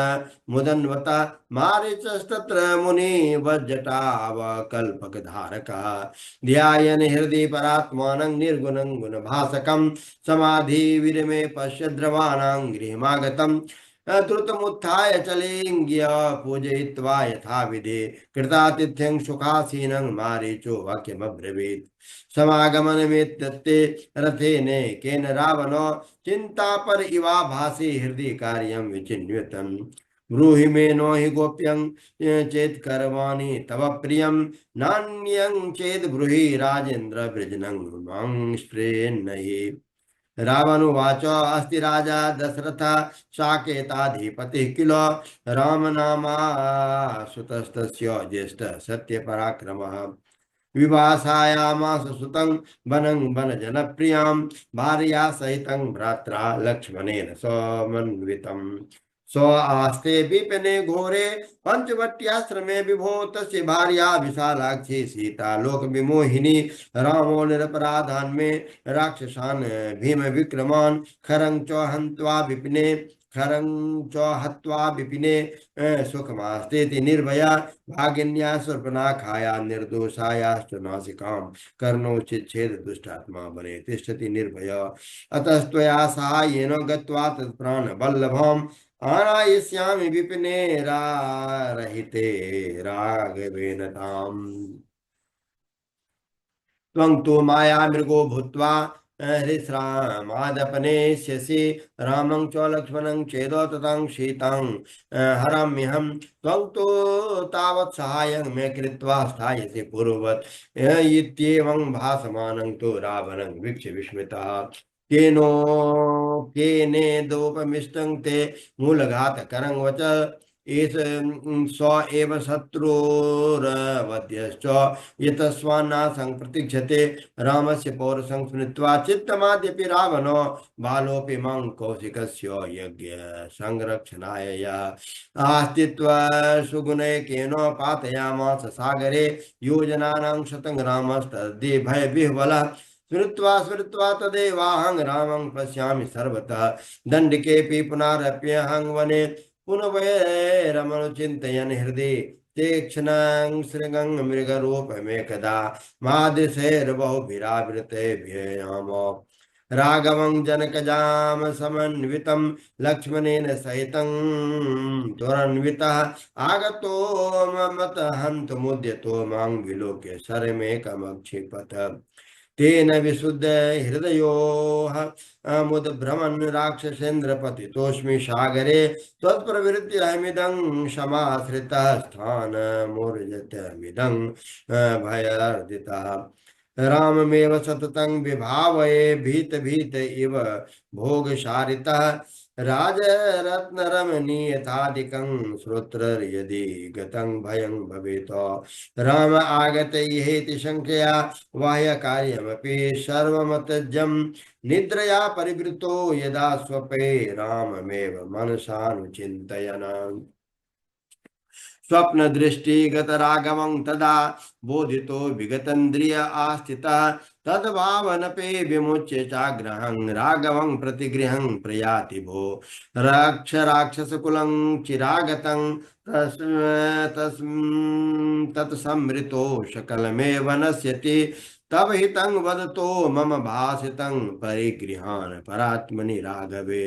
मुदन्वत मारीचस्तत्र मुनि वज्जटावकल्पकधारकः ध्यायन् हृदि परात्मानं निर्गुणं गुणभासकं समाधि विरमे पश्य द्रवाणां गृहमागतम् द्रुतमुत्थाय चलेङ्ग्य पूजयित्वा यथा विधि कृतातिथ्यं सुखासीनं मारीचो वाक्यमब्रवीत् समागमनमेतत्ते रथेन केन रावणो चिंता पर इवा भासी हृदय कार्यं विचिन्वितम् ब्रूहि मे नो हि गोप्यं चेत् करवाणि तव प्रियं नान्यं चेत् ब्रूहि राजेन्द्र वृजनं मां स्पृहेन्नहि। रावणुवाच अस्ति राजा दशरथ साकेताधिपतिः किल रामनामा सुतस्तस्य ज्येष्ठः सत्यपराक्रमः विवासायामास सुतं वनं वनजनप्रियां भार्या सहितं भ्रात्रा लक्ष्मणेन समन्वितम् सो आस्ते विपिने घोरे पंचवट्याश्रमे विभो तस्य भार्या विशालाक्षी सीता लोक विमोहिनी रामो निरपराधान् में राक्षसान् भीम विक्रमान् खरं च हन्त्वा विपिने खरं च हत्वा विपिने सुखमास्तेति निर्भया भागिन्या शूर्पणखाया निर्दोषायाश्च नासिकां कर्णोचिच्छेद दुष्टात्मा बने तिष्ठति निर्भय अतस्त्वया साहाय्येन गत्वा तत्प्राणवल्लभम् आनायिष्यामि विपिने रहिते राघवेन ताम् त्वं तु माया मृगो भूत्वा हृश्रामादपनेष्यसि रामं च लक्ष्मणं चेदो ततं सीतं हराम्यहं त्वं तु तावत् सहायं मे कृत्वा स्थायसि पूर्ववत् इत्येवं भासमानं तु रावणं वीक्ष्य विस्मितः केनो केनेदोपमिष्टं ते मूलघातकरं वच एष स एव शत्रुरवध्यश्च यतस्वान्नासं प्रतीक्षते रामस्य पौरुषं स्मृत्वा चित्तमाद्यपि रावणो बालोऽपि मं कौशिकस्य यज्ञ संरक्षणाय यः आस्तित्वा सुगुणैकेन पातयामास सागरे योजनानां शतं रामस्तद्दि भयविह्वलः स्मृत्वा स्मृत्वा तदेवाहं रामं पश्यामि सर्वतः दण्डकेऽपि पुनरप्यहं वने पुनः वैरमनुचिन्तयन् हृदि तीक्ष्णं शृङ्गं मृगरूपमेकदा मादृशैर्बहुभिरावृतेभ्ययाम राघवं जनकजां समन्वितं लक्ष्मणेन सहितं त्वरन्वितः आगतो ममत हन्तुमुद्यतो मां विलोक्य शरमेकमक्षिपथ तेन विशुद्ध हृदयो मुद्भ्रमन् राक्षसेन्द्रपतितोऽस्मि सागरे त्वत्प्रवृत्तिरहमिदं समाश्रितः स्थानमुर्जितमिदं भयार्दितः राममेव सततं विभावये भीत भीत इव भोगशारितः राजरत्नरमणीयथादिकं श्रोत्र यदि गतं भयं भवेत् राम आगतैहेति शङ्कया बाह्यकार्यमपि सर्वमतजं निद्रया परिवृतो यदा स्वपे राममेव मनसानुचिन्तयन् स्वप्न दृष्टिगत राघवं तदा बोधितो विगतन्द्रिय आस्थितः तद्भावनपे विमुच्य चाग्रहं राघवं प्रतिगृहं प्रयाति भो राक्षसकुलं चिरागतं तत्समृतो शकलमेव नश्यति तब हितं वदतो मम भासितं परिगृहान् परात्मनि राघवे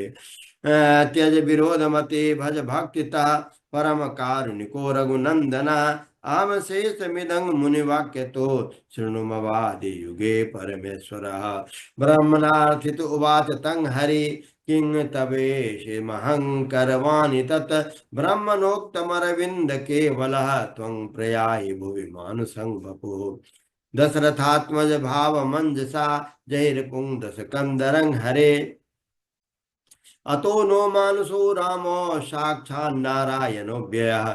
त्यज विरोधमते भज भक्तितः परम कारुणिको रघुनंदन आम शेषमिदं मुनिवाक्यतो शृणुमवादि युगे परमेश्वरः ब्रह्मणार्थित उवाच तं हरि किं तवेशमहं करवाणि तत् ब्रह्मणोक्तमरविन्द केवलः त्वं प्रयाहि भुवि मानुषं वपुः दशरथात्मज भाव मंजसा जहिर्पुंग दश कंदरं हरे अतो नो मानुषो रामो साक्षान्नारायणो व्ययः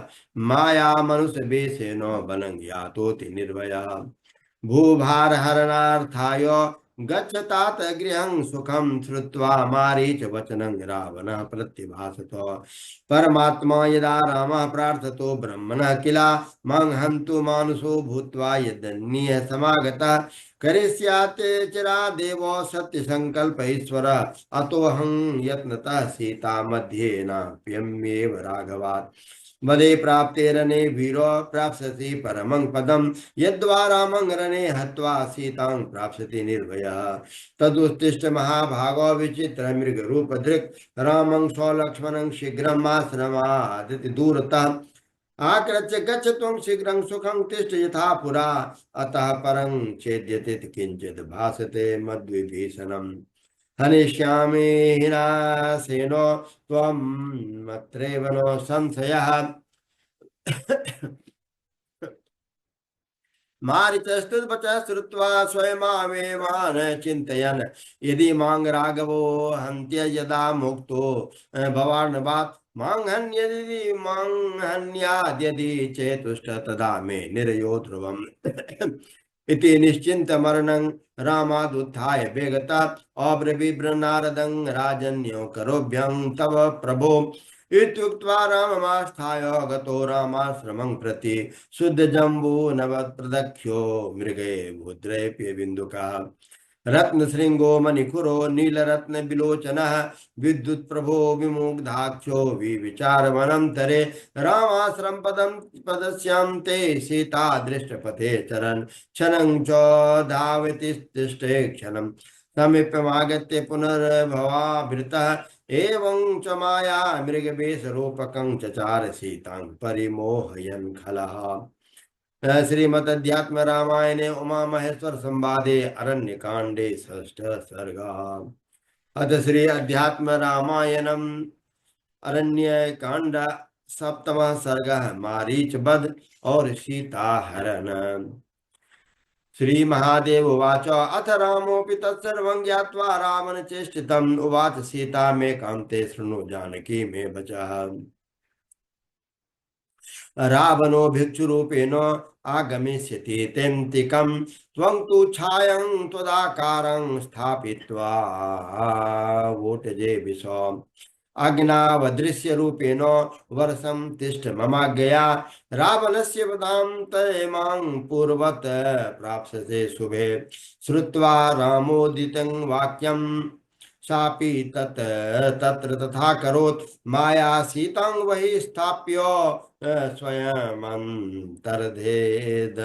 माया मनुष्य वेशेन वनं यातोति निर्भयः भूभार हरणार्थाय गच्छतात गृहं सुखं श्रुत्वा मारीच वचनं रावणः प्रत्यभासत परमात्मा यदा रामः प्रार्थतो ब्रह्मणः किला मं हन्तु मानुषो भूत्वा यदन्यः समागतः करिष्याते चिरा देवो सत्य संकल्प ईश्वर अतोहं यत्नतः सीता मध्ये नाप्यम्येव राघवात् वदे प्राप्ते रणे वीरो प्राप्स्यसि परमं पदं यद्वा रामं रणे हत्वा सीतां प्राप्स्यति निर्भयः तदुत्तिष्ठ महाभागो विचित्र मृगरूप धृक् रामं स्वलक्ष्मणं शीघ्रम् आश्रमादिति दूरतः आकृत्य गच्छ त्वं शीघ्रं सुखं तिष्ठ यथा पुरा अतः परं चेद्यते किंचित् भासते मद्विभीषणम् हनिष्यामि हिनासेनो त्वं मत्रेव नो संशयः मारितस्तुवचः श्रुत्वा स्वयमावेवान् चिन्तयन् यदि मां राघवो हन्त्य यदा मुक्तो भवार्णवात् मां हन्यदि मां हन्याद्यदि चेतुष्ट तदा मे निरयो ध्रुवम् इति निश्चिन्त मरणं रामादुत्थाय वेगता अब्रवीब्रनारदं राजन्यो करोभ्यं तव प्रभो इत्युक्त्वा राममास्थाय गतो रामाश्रमं प्रति शुद्ध जम्बू नवप्रदख्यो मृगे भूद्रेप्य बिन्दुकः रत्न श्रृंगो मणिखुरो नीलरत्न विलोचन विद्युत प्रभो विमुग्धाक्षो विचार वनम तरे रामाश्रम पदम पदस्याम ते सीता दृष्टपथे चरण क्षणं च धावति तिष्ठे क्षणं समीप्यमागत्य पुनर्भवाभृतः एवं च माया मृगवेशरूपकं चचार सीतां परिमोहयन् खलः। श्रीमद् अध्यात्म रामायणे उमा महेश्वर संवादे अरण्य कांडे षष्ठ सर्ग। अथ श्री अध्यात्म रामायणम अरण्य कांड सप्तम सर्ग मारीच वध और सीता हरण। श्री महादेव उवाच अथ रामोऽपि तत्सर्वं ज्ञात्वा रावण चेष्टितम् उवाच सीता मे कान्ते शृणु जानकी मे वचः। रावणो भिक्षुरूपेण आगमिष्यति तेन्तिकं त्वं तु छायं त्वदाकारं स्थापित्वा वोटजे विषम् अग्नावदृश्य रूपेण वर्षं तिष्ठ ममाज्ञया रावणस्य वधां तयमां पूर्वत प्राप्स्यसे शुभे। श्रुत्वा रामोदितं वाक्यं सापि तत्र तथा करोत् माया सीतां वही स्थाप्य स्वयमन्तर्धेद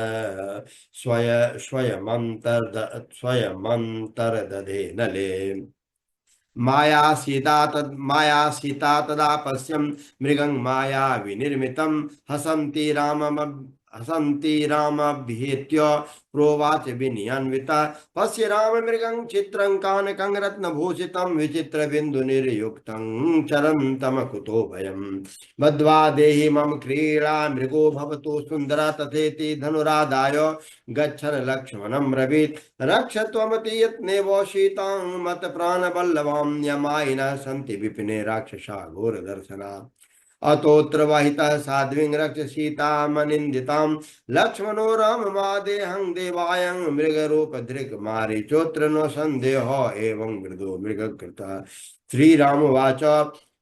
स्वयमन्तर्दधे नले। माया सीता तदा पश्यन् मृगं माया विनिर्मितं हसन्ति रामभ्येत्य प्रोवाच विनियन्विता पश्य राम मृगं चित्रं कानकं रत्नभूषितं विचित्र बिंदु निर्युक्तं चरन्तं कुतो भयम् बद्ध्वा देहि मम क्रीडा मृगो भवतु सुन्दरा तथेति धनुरादाय गच्छन् लक्ष्मणं ब्रवीत् रक्ष त्वमति यत्नेवो सीतां मत प्राणवल्लभां यमायिनः सन्ति विपिने राक्षसा घोरदर्शना अतोत्र वाहितः साध्वीं रक्ष सीतामनिन्दितां लक्ष्मणो राममादेहं देवायं मृगरूपधृक् मारीचोऽत्र नो सन्देहो एवं मृदो मृगकृतः। श्रीरामोवाच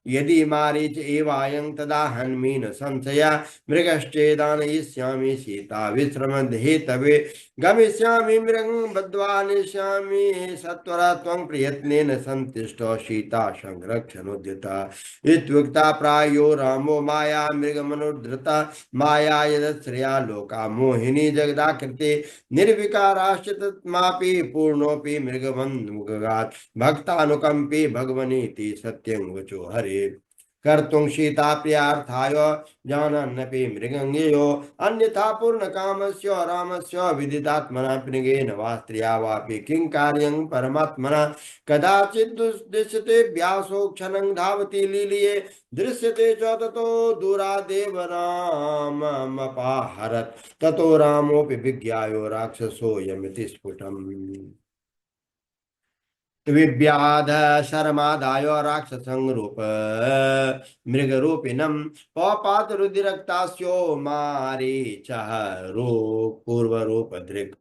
यदि मारीच एवायं तदा हन्मीन संशया मृगश्चेदानयिष्यामि सीता विश्रमहेतवे गमिष्यामि मृगं बद्ध्वा नेष्यामि सत्वरा त्वं प्रयत्नेन सन्तुष्टो सीता संरक्षणोद्यता इत्युक्ता प्रायो रामो माया मृगमनुद्धृता माया यदश्रया लोका मोहिनी जगदाकृते निर्विकाराश्च तत्मापि पूर्णोऽपि मृगबन्धुगात् भक्तानुकंपी भगवनीति सत्यं वचो हरे कर्तुं सीता प्रियार्थाय जानन्नपि मृगङ्गेयो अन्यथा पूर्णकामस्य रामस्य विदितात्मना मृगेन वा स्त्रिया वापि किं कार्यं परमात्मना कदाचित् दृश्यते व्यासो क्षणं धावति लीलिये दृश्यते च ततो दूरादेव राममपाहरत् ततो रामोऽपि विज्ञायो राक्षसोऽयमिति स्फुटम् विव्याध शर्मादाय राक्षसं रूप मृगरूपिणं पपात रुधिरक्तास्यो मारीचः रूप पूर्वरूपधृक्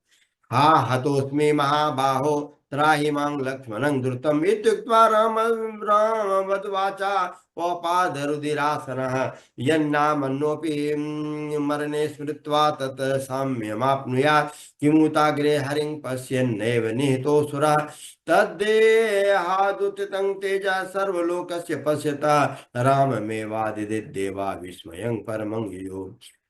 हा हतोऽस्मि महाबाहो त्राहि मां लक्ष्मणं द्रुतम् इत्युक्त्वा रामवद्वाचा पपादरुधिरासनः यन्नामन्योऽपि मरणे स्मृत्वा तत् साम्यमाप्नुयात् किमुताग्रे हरिं पश्यन्नेव निहतोऽसुरः तद्देहादुत्थितं तेजः सर्वलोकस्य पश्यता राममेवादिदेवा विस्मयं परमं ययुः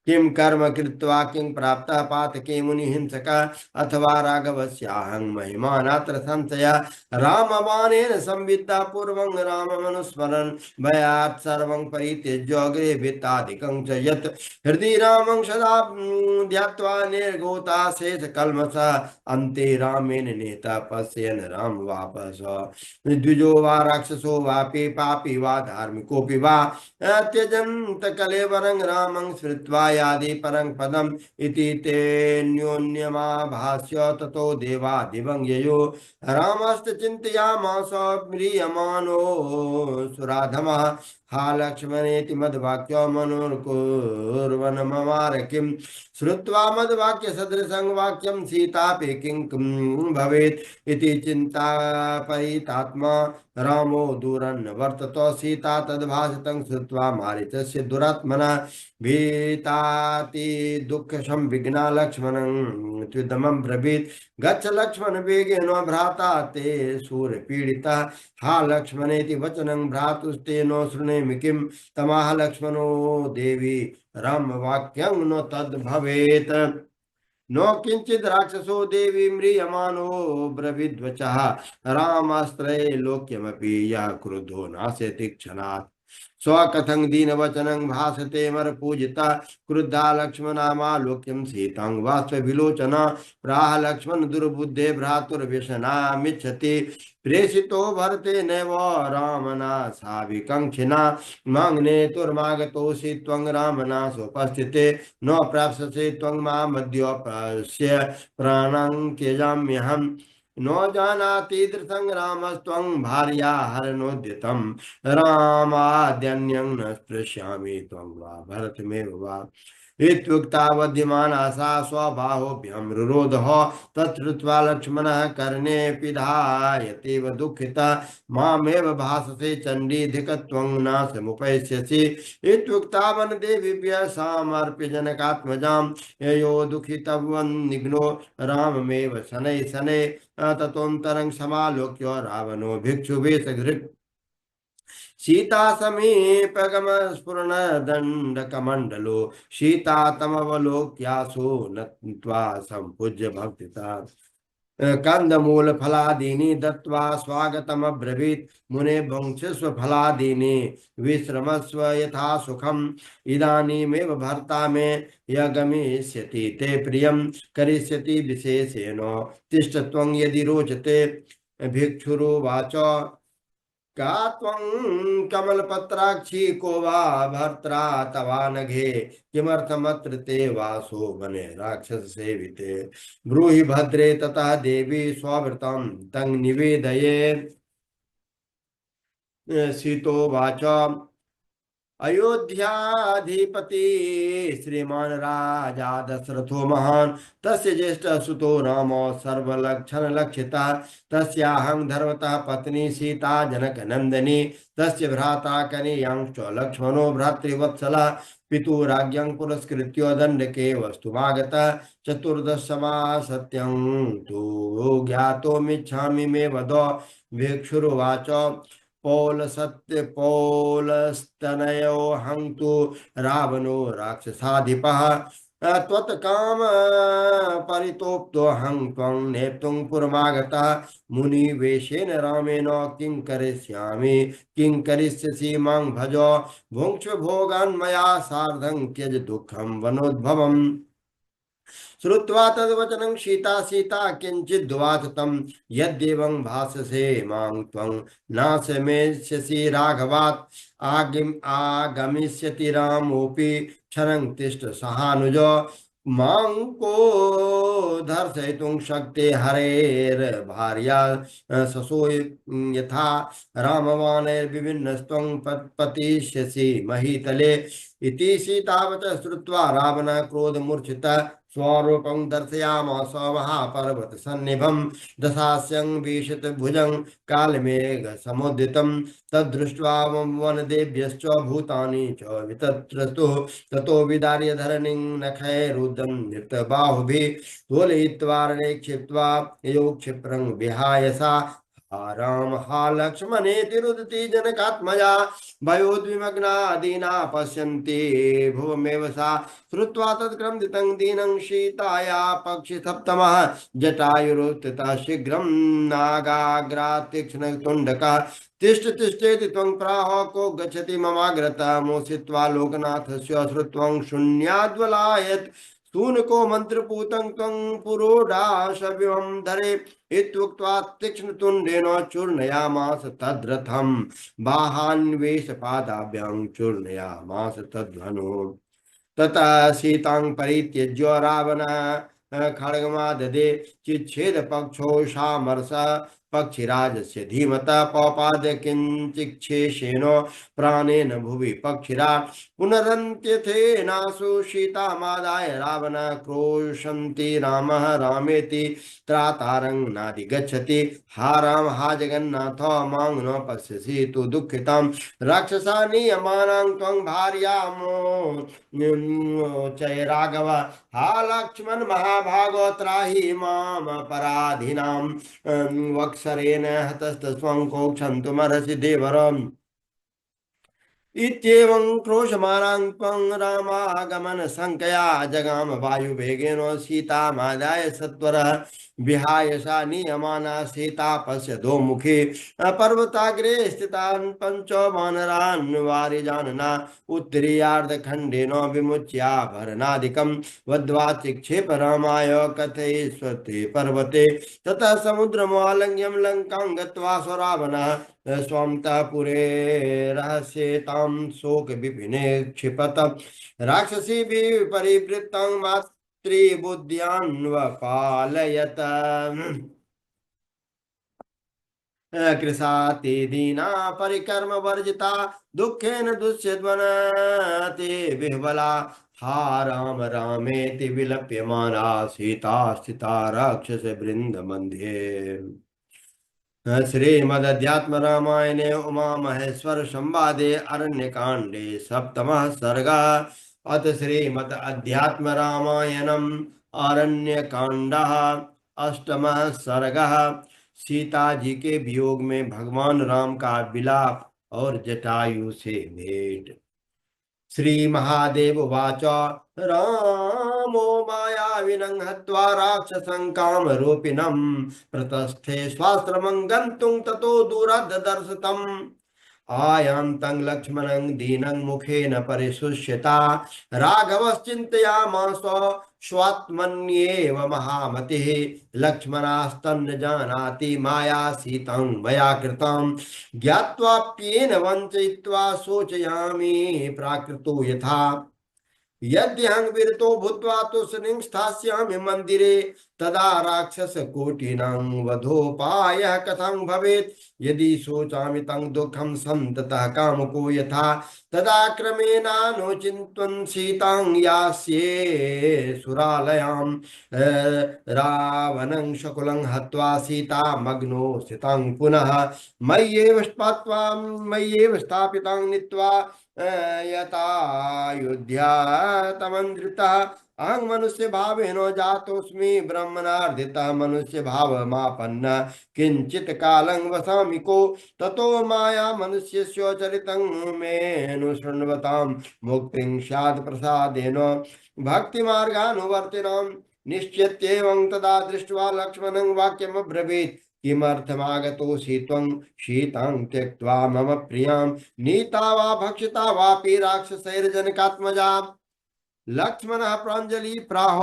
किं कर्म कृत्वा किं प्राप्तः पातके मुनिहिंसकः अथवा राघवस्याहं महिमा नात्र संशयः रामबाणेन संविद्धा पूर्वं राममनुस्मरन् भयात् सर्वं परित्यज्य अग्रे वित्तादिकं च यत् हृदि रामं सदा ध्यात्वा निर्गोता शेषकल्मषः अन्ते रामेण नेता पश्यन् राम वापस द्विजो वा राक्षसो वापि पापी वा धार्मिकोऽपि वा त्यजन्त कलेवरं रामं स्मृत्वा यादि परं पदम् इति तेऽन्योन्यमाभास्य ततो देवादिवं ययो रामस्त चिन्तयामास म्रियमाणो सुराधमः हा लक्ष्मणेति मद्वाक्य मनोर्कुर्वन् ममार किं श्रुत्वा मद्वाक्य सदृशं वाक्यं सीतापि किं भवेत् इति चिन्ता परितात्मा रामो दूरन् वर्ततो सीता तद्भाषितं श्रुत्वा मारीचस्य दुरात्मना भीताति दुःखं विघ्ना लक्ष्मणं त्विदमं ब्रवीत् गच्छ लक्ष्मण वेगेन भ्राता ते शूर पीड़िता। हा लक्ष्मणेति वचनं भ्रातुस्तेन शृणुमि किं। तमाह लक्ष्मणो देवी राम वाक्यं न तद् भवेत्। नो किंचित राक्षसो देवी म्रियमानो ब्रवीद्वचः। रामास्त्रैलोक्यमपि यः क्रुद्धो नास्यति क्षणात्। स्वकथं दीनवचनं भाषते मरपूजिता। क्रुद्धा लक्ष्मणामालोक्यं सीतां वाष्पविलोचना। प्राह लक्ष्मण दुर्बुद्धे भ्रातुर्व्यसनामिच्छति। प्रेषितो भरते नैव रामना साविकङ्क्षिणा। मंगनेतुर्मागतोऽसि त्वं रामना सोपस्थिते। न प्राप्स्यसे त्वं मामद्य पश्य प्राणं त्यजाम्यहम्। न जानाति दृसङ्ग्रामस्त्वं भार्या हरनोद्यतं। रामाद्यन्यं न स्पृश्यामि त्वं वा भरतमेव वा। इत्युक्तावद्यमाना सा स्वबाहोभ्यां रुरोधः। तच्छ्रुत्वा लक्ष्मणः कर्णे पिधायतीव दुःखिता। मामेव भाससे चण्डीधिक त्वं न समुपैष्यसि। इत्युक्ता वनदेवीभ्यः सामर्प्य जनकात्मजां। ययो दुःखितवन्निघ्नो राममेव शनैः शनैः। ततोऽन्तरं समालोक्य रावणो भिक्षुवेशधृक्। सीता समीपगम स्फुरन दंडकमंडलो। सीता तमवलोक्यासो नत्वा संपूज्य भक्तिता। कंदमूल फलादीनि दत्वा स्वागतमब्रवीत्। मुने भुङ्क्षस्व फलादीनि विश्रमस्व यथा सुखम्। इदानीमेव भर्ता मे यगमिष्यति ते प्रियं। करिष्यति विशेषेण तिष्ठ त्वं यदि रोचते। भिक्षुरुवाच का त्वं कमलपत्राक्षी को वा भर्त्रा तवानघे। किमर्थमत्र ते वासो वने राक्षस सेविते। ब्रूहि भद्रे ततः देवी स्वव्रतं तं निवेदये। सीतोवाच अयोध्याधिपति श्रीमान राजा दशरथो महान्। तस्य ज्येष्ठः सुतो राम सर्वलक्षण लक्षितः। तस्याहं धर्मतः पत्नी सीता जनकनंदिनी। तस्य भ्राता कनीयांश्च लक्ष्मणो भ्रातृवत्सलः। पितुराज्ञं पुरस्कृत्य दण्डके वस्तुमागतः। चतुर्दशमा सत्यं तु ज्ञातुमिच्छामि मे वद। भिक्षुरुवाच पौलस्तनयो हन्तु रावणो राक्षसाधिपः। त्वत्काम परितोप्तो हं त्वं नेप्तुं पुरमागतः। मुनिवेशेन रामेण किं करिष्यामि किं करिष्यसि मां भज। भुङ्क्ष्व भोगान् मया सार्धं त्यज दुःखं वनोद्भवम्। श्रुत्वा तद्वचनं सीता सीता किंचिद्वाच तं। यद्येवं भाषसे मां त्वं नाशमेष्यसि राघवात्। आगमिष्यति रामोऽपि क्षणं तिष्ठ सहानुज। मां को दर्शयितुं शक्ते हरेर्भार्या शशो यथा। रामवानैर्विभिन्नस्त्वं पतिष्यसि महीतले। इति सीतावचः श्रुत्वा रावणः क्रोधमूर्छितः स्वरूपं दर्शयामास महापर्वतसन्निभं। दशास्यं भीषितभुजं कालमेघसमुद्दितं। तद्दृष्ट्वा वनदेव्यश्च भूतानि च वितत्रस्तुः। ततो विदार्य धरणिं नखैरुदं नृतबाहुभिः। त्वलयित्वा रणे क्षिप्त्वा ययौ क्षिप्रं विहाय सा। हा राम हा लक्ष्मणेति रुदति जनकात्मजा। भयोद्विमग्ना दीना पश्यन्ति भुवमेव सा। श्रुत्वा तत्क्रन्दितं दीनं सीताया पक्षिसप्तमः। जटायुरुत्थितः शीघ्रं नागाग्रातीक्ष्णतुण्डकः। तिष्ठ तिष्ठेति त्वं प्राह को गच्छति ममाग्रतः। मोषित्वा लोकनाथस्य श्रुत्वं शून्याद्वलायत्। सूनको मन्त्रपूतं त्वं पुरोडाशविवं धरे। इत्युक्त्वा तीक्ष्णतुण्डेन चूर्णयामास तद्रथं। बाहान्वेषपादाभ्यां चूर्णयामास तद्धनुः। ततः सीतां परित्यज्य रावणः खड्गमाददे। चिच्छेद पक्षो सामर्ष पक्षिराजस्य धीमता। पपाद किंचिक्षेषेण प्राणेन भुवि पक्षिराट्। पुनरन्त्यथेनासु सीतामादाय रावणः क्रोशन्ति रामः रामेति त्रातारं नाधिगच्छति। हा राम हा जगन्नाथ मां न पश्यसि तु दुःखितं। राक्षसा नियमानां त्वं भार्यामो चय राघव। हा लक्ष्मण महाभागो त्राहि मां राम पराधीनां वत्सरेण हतस्तस्वं कोक्षन्तुमर्हसि देवरम् इत्येवं क्रोशमानां त्वं रामागमन शङ्कया जगाम वायुवेगेन सीतामादाय सत्वरः विहाय सा नियमाना सीतापस्य दोमुखे पर्वताग्रे स्थितान् पञ्च वानरान् वारिजानना उत्तरीयार्धखण्डेन विमुच्याभरणादिकं वद्वा चिक्षेप रामाय कथयिष्यते पर्वते ततः समुद्रमालिङ्ग्यं लङ्कां गत्वा स्वरावणः स्वमतः पुरे रहस्येतां शोक विपिने क्षिपत राक्षसी परिवृत्तं मातृबुद्ध्यान्वपालयत कृशाति दीना परिकर्म वर्जिता दुःखेन दुष्यद्वनते विह्वला हा राम रामेति विलप्यमाना सीता स्थिता राक्षस वृंद मध्ये श्रीमदध्यात्म रामायणे उमा महेश्वर संवादे अरण्य कांडे सप्तमः सर्ग अथ श्रीमद अध्यात्म रामायणम अरण्य कांडः अष्टमः सर्ग सीता जी के वियोग में भगवान राम का विलाप और जटायु से भेंट। श्री महादेव वाच रामो मायाविनं हत्वा राक्षसं कामरूपिणं प्रतस्थे स्वाश्रमं गन्तुं ततो दूरदर्शतम् आयान्तं लक्ष्मणं दीनं मुखेन परिशुष्यता राघवश्चिन्तयामास स्वात्मन्येव महामतिः लक्ष्मणास्तन्न जानाति माया सीतं मया कृतं ज्ञात्वाप्येन वञ्चयित्वा शोचयामि प्राकृतो यथा यद्यहं विरतो भूत्वा तुष्णीं स्थास्यामि मन्दिरे तदा राक्षस कोटिनां वधोपायः कथं भवेत् यदि शोचामि तं दुःखं सन्ततः कामको यथा तदा क्रमेणानुचिन्तयन् सीतां यास्ये सुरालयां रावणं शकुलं हत्वा सीतामग्नो स्थितां पुनः मय्येव स्थापितां नीत्वा यथायोध्या तमन्द्रितः अहं मनुष्य भावेन जातोऽस्मि ब्रह्मणार्धितः मनुष्य भावमापन्न किंचित कालं वसामि को ततो माया मनुष्यस्य चरितं मेऽनुशृण्वतां मुक्तिं स्यात् प्रसादेन भक्तिमार्गानुवर्तिनां निश्चित्येवं तदा दृष्ट्वा लक्ष्मणं वाक्यमब्रवीत् किमर्थमागतोऽसि त्वं शीतां त्यक्त्वा मम प्रियां नीता वा भक्षिता वापि राक्षसैर्जनकात्मजा लक्ष्मणः प्राञ्जलि प्राह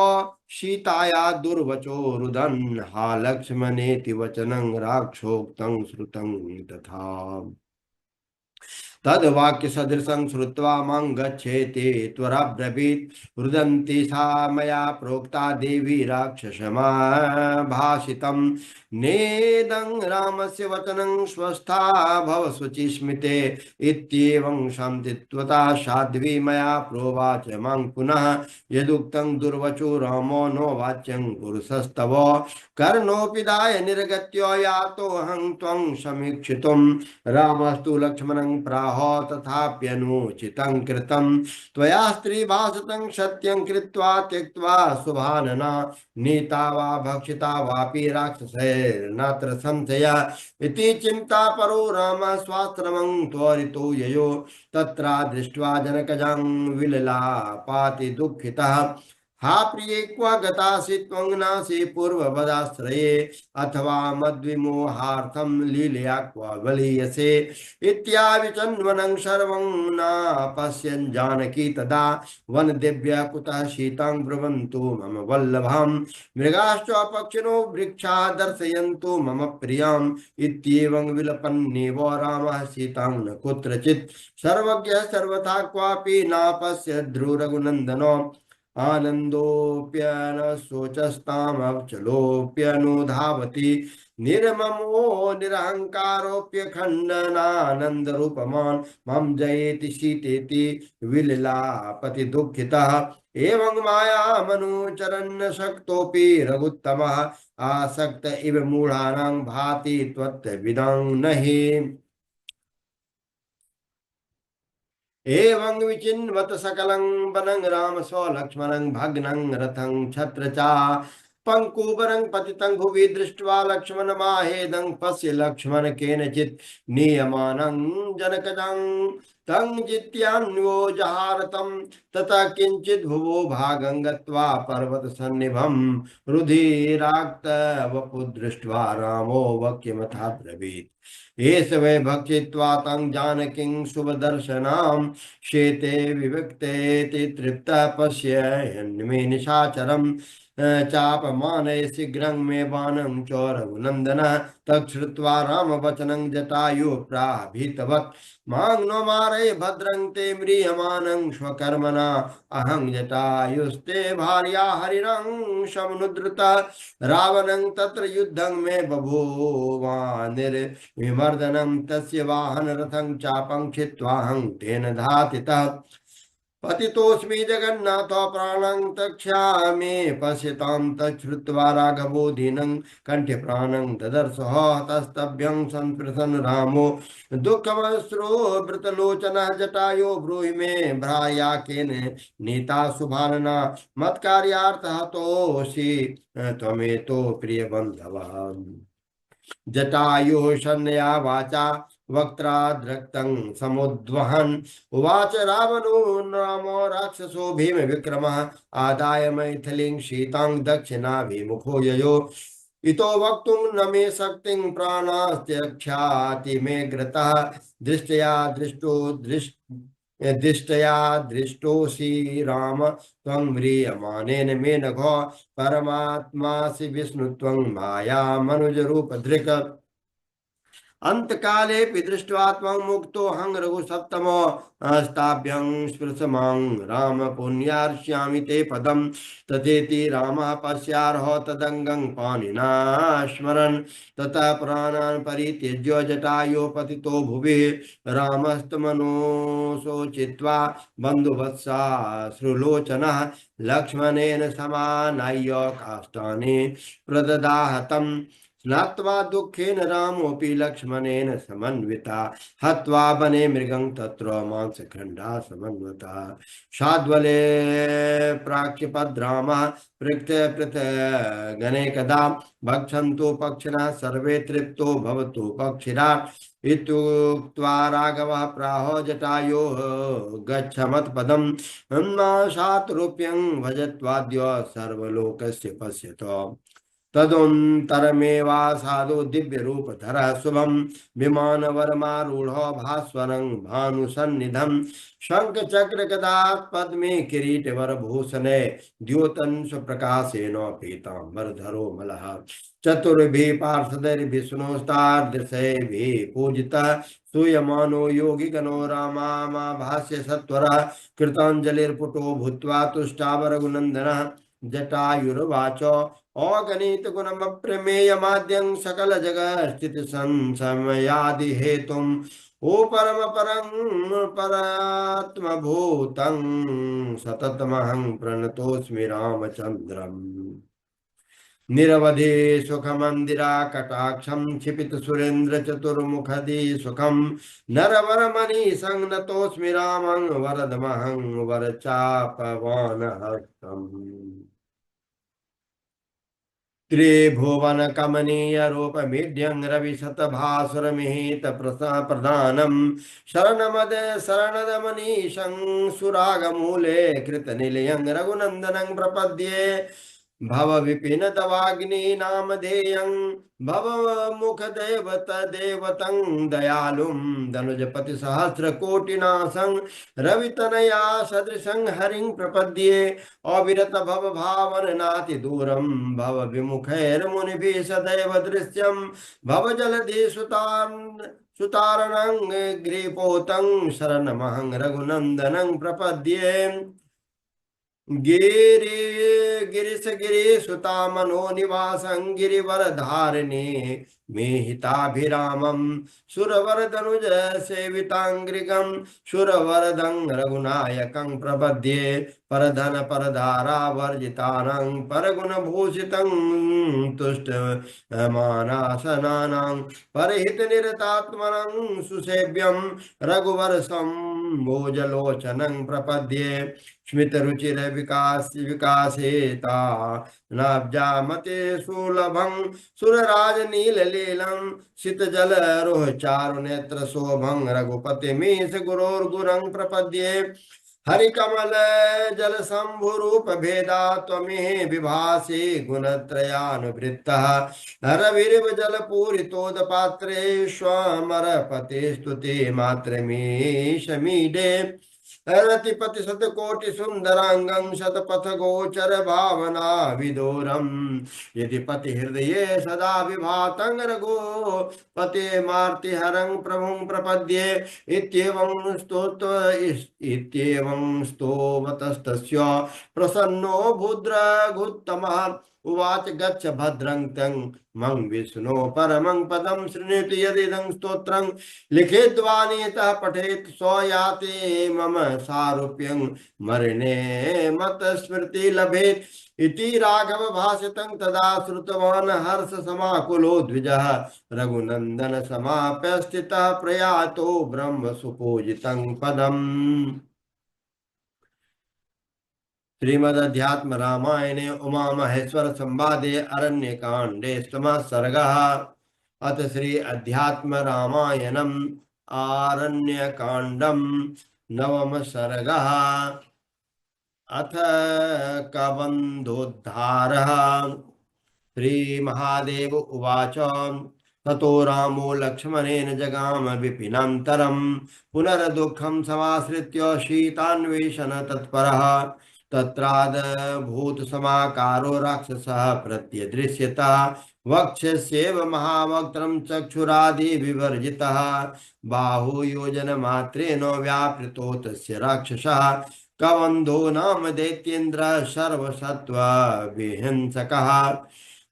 सीताया दुर्वचो रुदन् हा लक्ष्मणेति वचनं राक्षोक्तं श्रुतं तथा तद्वाक्य सदृशं श्रुत्वा मां गच्छेति त्वराब्रवीत् रुदन्ति सा मया प्रोक्ता देवी राक्षसमा भाषितं नेदं रामस्य वचनं स्वस्था भव शुचिस्मिते इत्येवं शान्तित्वता साध्वी मया प्रोवाच मां पुनः यदुक्तं दुर्वचो रामो नो वाच्यं पुरुषस्तव कर्णोऽपि दाय निर्गत्य यातोऽहं त्वं समीक्षितुं रामस्तु लक्ष्मणं प्राह तथाप्यनुचितं कृतं त्वया स्त्रीभाषितं सत्यं कृत्वा त्यक्त्वा शुभानना नीता वा भक्षिता वापि राक्षसैर्नात्र संशयः इति चिन्ता परो रामः स्वाश्रमं त्वरितो ययो तत्रा दृष्ट्वा जनकजं विललापाति दुःखितः हा प्रिये क्व गतासि त्वं नासि पूर्ववदाश्रये अथवा मद्विमोहार्थं लीलया क्व बलीयसे इत्याविचन्वनं सर्वं न पश्यन् जानकी तदा वनदेव्यः कुतः शीतां ब्रुवन्तु मम वल्लभां मृगाश्च पक्षिणो वृक्षा दर्शयन्तु मम प्रियाम् इत्येवं विलपन्नेव रामः सीतां न कुत्रचित् सर्वज्ञः सर्वथा क्वापि नापश्यद् रघुनन्दनो आनन्दोऽप्यन शोचस्तामचलोऽप्यनुधावति निर्ममो निरहङ्कारोऽप्यखण्डनानन्दरूपमान् मम जयेति शीतेति विललापति दुःखितः एवं मायामनुचरन् शक्तोऽपि रघुत्तमः आसक्त इव मूढानां भाति त्वत्विदां नहि एवं विचिन्वत सकलं वनं राम स्वलक्ष्मणं भग्नं रथं छत्र चा पंकुबरं पतितं भुवि दृष्ट्वा लक्ष्मण माहेदं पश्य लक्ष्मण केनचित् नीयमानं जनकजं तं जित्यान्वो जहारतं ततः किंचित् भुवो भागं गत्वा पर्वतसन्निभं रुधिराक्त वपु दृष्ट्वा रामो वाक्यमथा ब्रवीत् एष वै भक्षित्वा तं जानकीं शुभदर्शनां शेते विविक्तेति तृप्तः पश्यन्मे निशाचरम् चापमानय शीघ्रं मे बाणं चौरवनन्दनः तच्छ्रुत्वा रामवचनं जटायु प्राभीतवत् मां नो मारय भद्रं ते म्रियमाणं स्वकर्मणा अहं जटायुस्ते भार्या हरिणं समुद्रतः रावणं तत्र युद्धं मे बभूवा निर्विमर्दनं तस्य वाहनरथं चापं छित्त्वाहं तेन धातितः पतितोऽस्मि जगन्नाथ प्राणं तक्ष्यामि पश्यतां तच्छ्रुत्वा राघवो दीनं कंठे प्राणं ददर्शः हतस्तभ्यं संस्पृशन् रामो दुःखमश्रुभृतलोचनः जटायो ब्रूहि मे भ्रायाकेन नीता शुभानना मत्कार्यार्थः तोषि त्वमेतो प्रियबन्धवः जटायुः शन्या वाचा वक्त्राद्रक्तं समुद्वहन् उवाच रावणो रामो राक्षसो भीम विक्रमः आदाय मैथिलीं शीतां दक्षिणाभिमुखो ययो इतो वक्तुं न मे शक्तिं प्राणास्त्यख्याति मे घृतः दृष्टया दृष्टो दृष्टया दृष्टोऽसि राम त्वं म्रियमाणेन मे नघो परमात्मासि विष्णु त्वं माया मनुजरूपधृक् अंतकाले दृष्ट्वा त्वं मुक्तो हं रघुसप्तमो अस्ताभ्यं स्पृशमां राम पुण्यार्ष्यामि ते पदं तथेति रामः पश्यार्हो तदङ्गं पाणिना स्मरन् ततः प्राणान् परित्यज्य जटायो पतितो भुवि रामस्तमनोऽशोचित्वा बन्धुवत्साश्रुलोचनः लक्ष्मणेन समानाय्य काष्ठानि प्रददाहतम् स्नात्वा दुःखेन रामोऽपि लक्ष्मणेन समन्विता हत्वा वने मृगं तत्र मांसखण्डा समन्विता शाद्वले प्राक्षिपद्रामः पृथ पृथ गणेकदा भक्षन्तु पक्षिणः सर्वे तृप्तो भवतु पक्षिणा इत्युक्त्वा राघवः प्राहो जटायोः गच्छ मत्पदं शातरूप्यं भजत्वाद्य सर्वलोकस्य पश्यतो तदोन्तरमेवासादो दिव्यरूपधरः शुभं विमानवरमारूढो भास्वरं भानुसन्निधं शङ्खचक्रगदा पद्मे किरीटवरभूषणे द्योतन् स्वप्रकाशेन पीताम्बरधरो मलः चतुर्भिः पार्षदैर्विष्णोस्तादृशैभिः पूजितः स्तूयमानो योगिगणो रामाभाष्य सत्वरः कृताञ्जलिर्पुटो भूत्वा तुष्टावरघुनन्दनः जटायुर्वाच अगणित गुणमप्रमेयमाद्यं सकल जगत्स्थित संसमयादि हेतुम् ओ परम परं परात्मभूतं सततमहं प्रणतोऽस्मि रामचन्द्रम् निरवधि सुखमन्दिरा कटाक्षं क्षिपित सुरेन्द्र चतुर्मुखदी सुखं नरवरमणि संनतोऽस्मि रामं वरदमहं वरचापवानहस्तम् त्रिभुवन कमनीय रूप मीड्यं रवि शतभासुरमिहित प्रदानम शरणमद शरणदमनीशं सुरागमूले कृत निलयं रघुनंदनं प्रपद्ये भव विपिन तवाग्नि नामधेयं भव मुख देवत देवतं दयालुं धनुजपति सहस्र कोटिनाशं रवितनया सदृशं हरिं प्रपद्ये अविरत भव भावन नाति दूरं भव विमुखैर्मुनिभिः सदैव दृश्यं भव जलधि सुतारणं ग्रीपोतं शरणमहं रघुनन्दनं प्रपद्ये गिरिश गिरीसुता मनोनिवासं गिरिवरधारिणे मेहिताभिरामं सुरवरदनुज सेवितांग्रिकं सुरवरदं रघुनायकं प्रपद्ये परधन परधारा वर्जितानां परगुणभूषितं तुष्टमानासनानां परहितनिरतात्मनं सुसेव्यं रघुवर सम्भोजलोचनं प्रपद्ये स्मितरुचिर विकासेता नाब्जामते सुलभं सुरराज नीललीलं शीतजलरोह चारुनेत्र शोभं रघुपतिमीश गुरोर्गुरं प्रपद्ये हरिकमल जल शंभुरूप भेदा त्वमेव विभासि गुणत्रयानुवृत्तः हरविरिव जल पूरितोद पात्रे स्वमरपते स्तुते मात्रमीश मीडे रतिपति शतकोटि सुंदरांगं शतपथ गोचर भावना विदोरम यदि पति हृदये सदा विभातं रघो पते मार्ति हरं प्रभुं प्रपद्ये इत्येवं स्तोमतस्तस्य प्रसन्नो भूद्रघुत्तमः उवाच गच्छ भद्रं तं मं विष्णो परमं पदं शृणुति यदिदं स्तोत्रं लिखित्वानितः पठेत् सो याति मम सारूप्यं मरणे मत स्मृति लभेत् इति राघव भाषितं तदा श्रुतवान् हर्ष समाकुलो द्विजः रघुनंदन समाप्य स्थितः प्रयातो ब्रह्म सुपूजितं पदम्। श्रीमद्अध्यात्म रामायणे उमा महेश्वर संवादे अरण्य कांडे सर्गः। अथ श्री अध्यात्म रामायणम् आरण्य कांडम नवम सर्गः। अथ कबन्धोद्धारः। श्री महादेव उवाच ततो रामो लक्ष्मणेन जगाम विपिनान्तरं पुनर्दुःखं समाश्रित्य शीतान्वेषण तत्परः तत्रादभूत समाकारो राक्षसः प्रत्यदृश्यता वक्षस्येव महावक्त्रं चक्षुरादि विवर्जितः बाहुयोजन मात्रेण व्यापृतो तस्य राक्षसः कबन्धो नाम दैत्येन्द्र सर्वसत्त्व विहिंसकः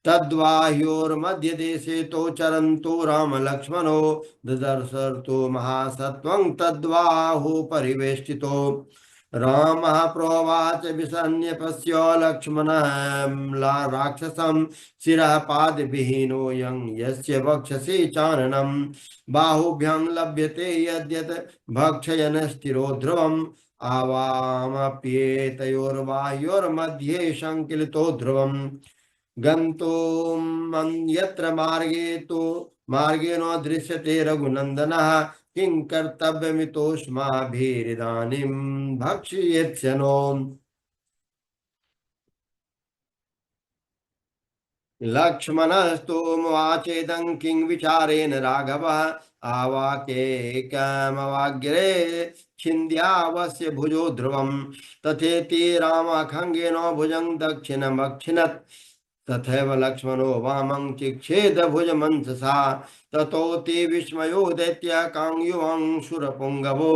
तद्वाह्योर्मध्य देशे तो चरन्तो राम लक्ष्मणो ददर्शर्तो महासत्वं तद्वाहु परिवेष्टितो रामः प्रोवाच विसन्न्यपश्य लक्ष्मणः राक्षसं शिरः पादविहीनो यं यस्य वक्षसि चाननं बाहुभ्यां लभ्यते यद्यत् भक्षयन् स्थिरो ध्रुवम् आवामप्येतयोर्बाह्योर्मध्ये संकिलितो ध्रुवम् गन्तुमन्यत्र मार्गे तो मार्गेण दृश्यते रघुनन्दनः किं कर्तव्यमितोऽस्माभिरिदानीं भक्षयेत्स्यनो लक्ष्मणस्तोमुवाचेदं किं विचारेण राघवः आवाकेकमवाग्रे छिन्द्यावस्य भुजो ध्रुवं तथेति रामाखङ्गेन भुजं दक्षिणमक्षिणत् तथैव लक्ष्मणो वामं चिक्षेद भुजमंससा ततोति विस्मयो दैत्यकांयुवां शूरपुंगवो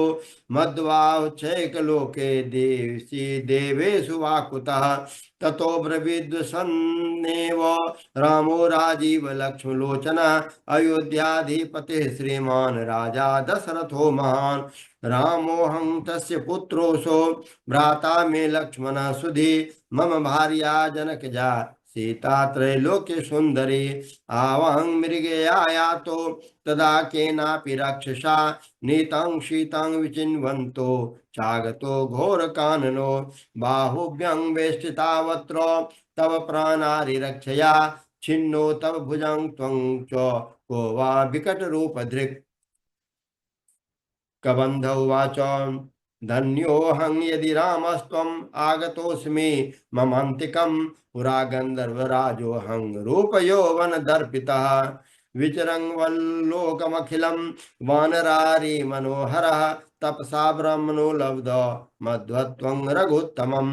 मध्वाचैकलोके देवसी देवेषु वाकुतः ततो ब्रवीद्वसन्नेव रामो राजीव लक्ष्मलोचनः अयोध्याधिपतिः श्रीमान् राजा दशरथो महान् रामोऽहं तस्य पुत्रोऽसौ भ्राता मे लक्ष्मणः सुधी मम भार्या जनकजा सीता त्रैलोक्य सुंदरी आवहं मृगयायातो तदा केनापि राक्षसा नीतं शीतं विचिन्वन्तो चागतो घोरकाननो बाहुभ्यं वेष्टितावत्र तव प्राणारिरक्षया छिन्नो तव भुजं त्वं च को वा विकटरूपधृक् कबन्ध उवाच धन्योऽहं यदि रामस्त्वम् आगतोऽस्मि ममान्तिकं पुरा गन्धर्वराजोऽहं रूपयौवनदर्पितः विचरन् वल्लोकमखिलं वानरारि मनोहरः तपसा ब्रह्मणो लब्ध मध्वत्वं रघुत्तमम्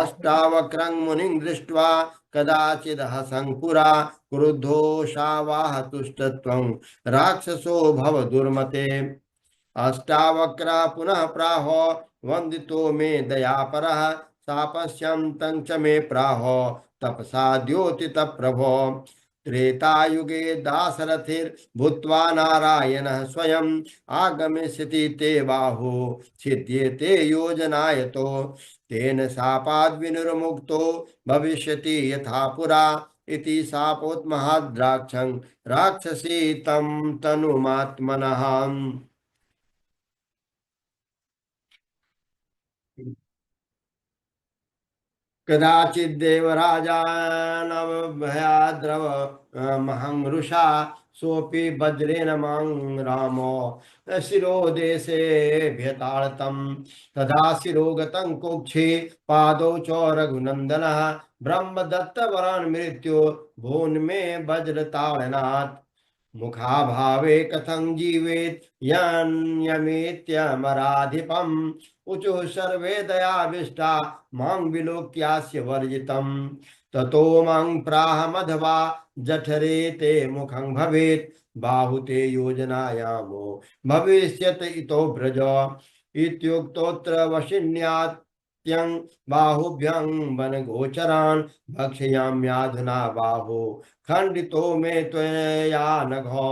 अष्टावक्रं मुनिं दृष्ट्वा कदाचिदहसं पुरा क्रुद्धोषावाह तुष्टत्वं राक्षसो भव दुर्मते अष्टावक्रा पुनः प्राहो वंदितो मे दयापरः सापश्यन्तं च मे प्राहो तपसा द्योतित प्रभो त्रेतायुगे दाशरथिर्भूत्वा नारायणः स्वयं आगमिष्यति ते बाहु छिद्येते योजनायतो तेन शापाद्विनिर्मुक्तो भविष्यति यथा पुरा इति शापोत्महाद्राक्षं राक्षसी तं तनुमात्मनः। कदाचित् देवराजानभयाद्रव महं रुषा सोऽपि वज्रेण मां रामो शिरोदेशेऽभ्यताड़तं तदा शिरोगतं कुक्षे पादौ च रघुनन्दनः ब्रह्मदत्तवरान् मृत्यो भून्मे वज्रताडनात् मुखाभावे कथं जीवेत् यन्यमेत्यमराधिपम् ऊचुः सर्वे दयाविष्टा मां विलोक्यास्य वर्जितम् ततो मां प्राह मधवा जठरे ते मुखं भवेत् बाहुते योजनायामो भविष्यत इतो ब्रज इत्युक्तोऽत्र वशिन्यात् त्यं बाहुभ्यं वनगोचरान् भक्षयाम्याधुना बाहो खंडितो मे त्वया नघो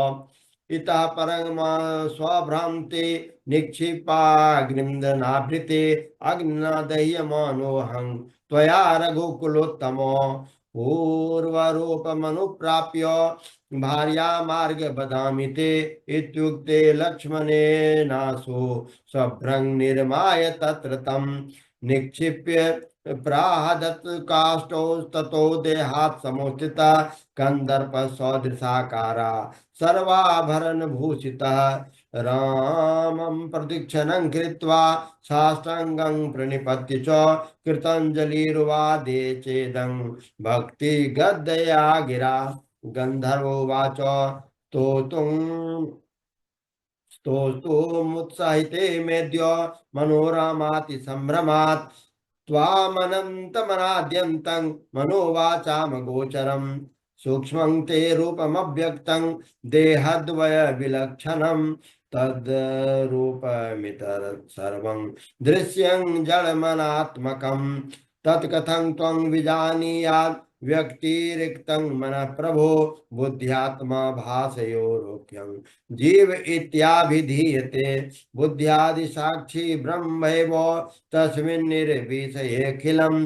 इतः परमा स्वभ्रांते निक्षिपाग्निंदनाभृते अग्निना दह्यमानोऽहं त्वया रघुकुलोत्तमो पूर्वरूपमनुप्राप्य भार्या मार्ग बदामि ते इत्युक्ते लक्ष्मणेनासो स्वभ्रं निर्माय तत्र तं निक्षिप्य प्राहदत् काष्ठौ ततो देहात् समुत्थिता कंदर्प सदृशाकारा सर्वाभरण भूषितः रामं प्रदक्षिणं कृत्वा साष्टांगं प्रणिपत्य च कृताञ्जलिर्वादे चेदं भक्ति गद्दया गिरा गन्धर्वोवाच स्तोतुं स्तोतुमुत्साहिते मेद्य मनोरमाति सम्भ्रमात् त्वामनन्तमनाद्यन्तं मनोवाचामगोचरम् सूक्ष्मं ते रूपमव्यक्तं देहद्वयविलक्षणं तद्रूपमितर सर्वं दृश्यं जडमनात्मकं तत्कथं त्वं विजानीयात् व्यक्तिरिक्तं मनः प्रभो बुद्ध्यात्मा भासयोरोक्यं जीव इत्याभिधीयते बुद्ध्यादि साक्षी ब्रह्मैव तस्मिन् निर्विषयेऽखिलम्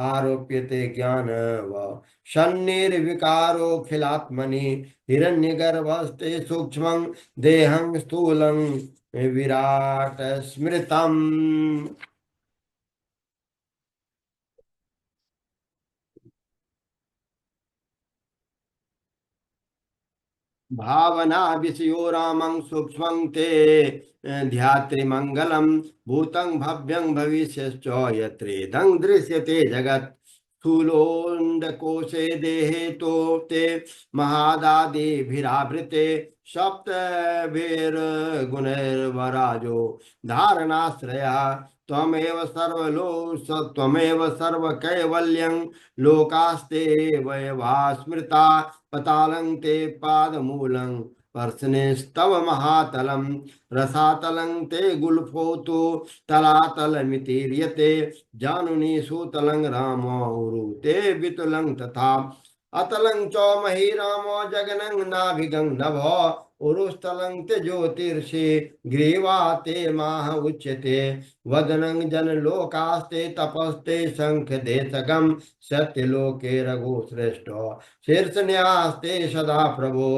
आरोप्यते ज्ञान व शन्निर्विकारोऽखिलात्मनि हिरण्यगर्भस्ते सूक्ष्मं देहं स्थूलं विराट स्मृतम्। भावना विषयो रामं सूक्ष्मं ते ध्यात्रिमङ्गलं भूतं भव्यं भविष्यश्च यत्रेदं दृश्यते जगत् स्थूलोऽण्डकोशे देहे तो ते महादादिभिरावृते सप्तभिर्गुणैर्वराजो धारणाश्रयः त्वमेव त्वमेव सर्वकैवल्यं लोकास्ते वयवा स्मृता पतालं ते पादमूलं पर्शनेस्तव महातलं रसातलं ते गुल्फोतु तलातलमितीर्यते जानुनी सुतलं रामोरु ते वितुलं तथा अतलं च महीरामो जगनं नाभिगं नभो उरुस्थलं ते ज्योतिर्षि ग्रीवा ते माह उच्यते वदनं जनलोकास्ते तपस्ते शंख देशकं सत्यलोके रघुश्रेष्ठो शीर्षन्यास्ते सदा प्रभो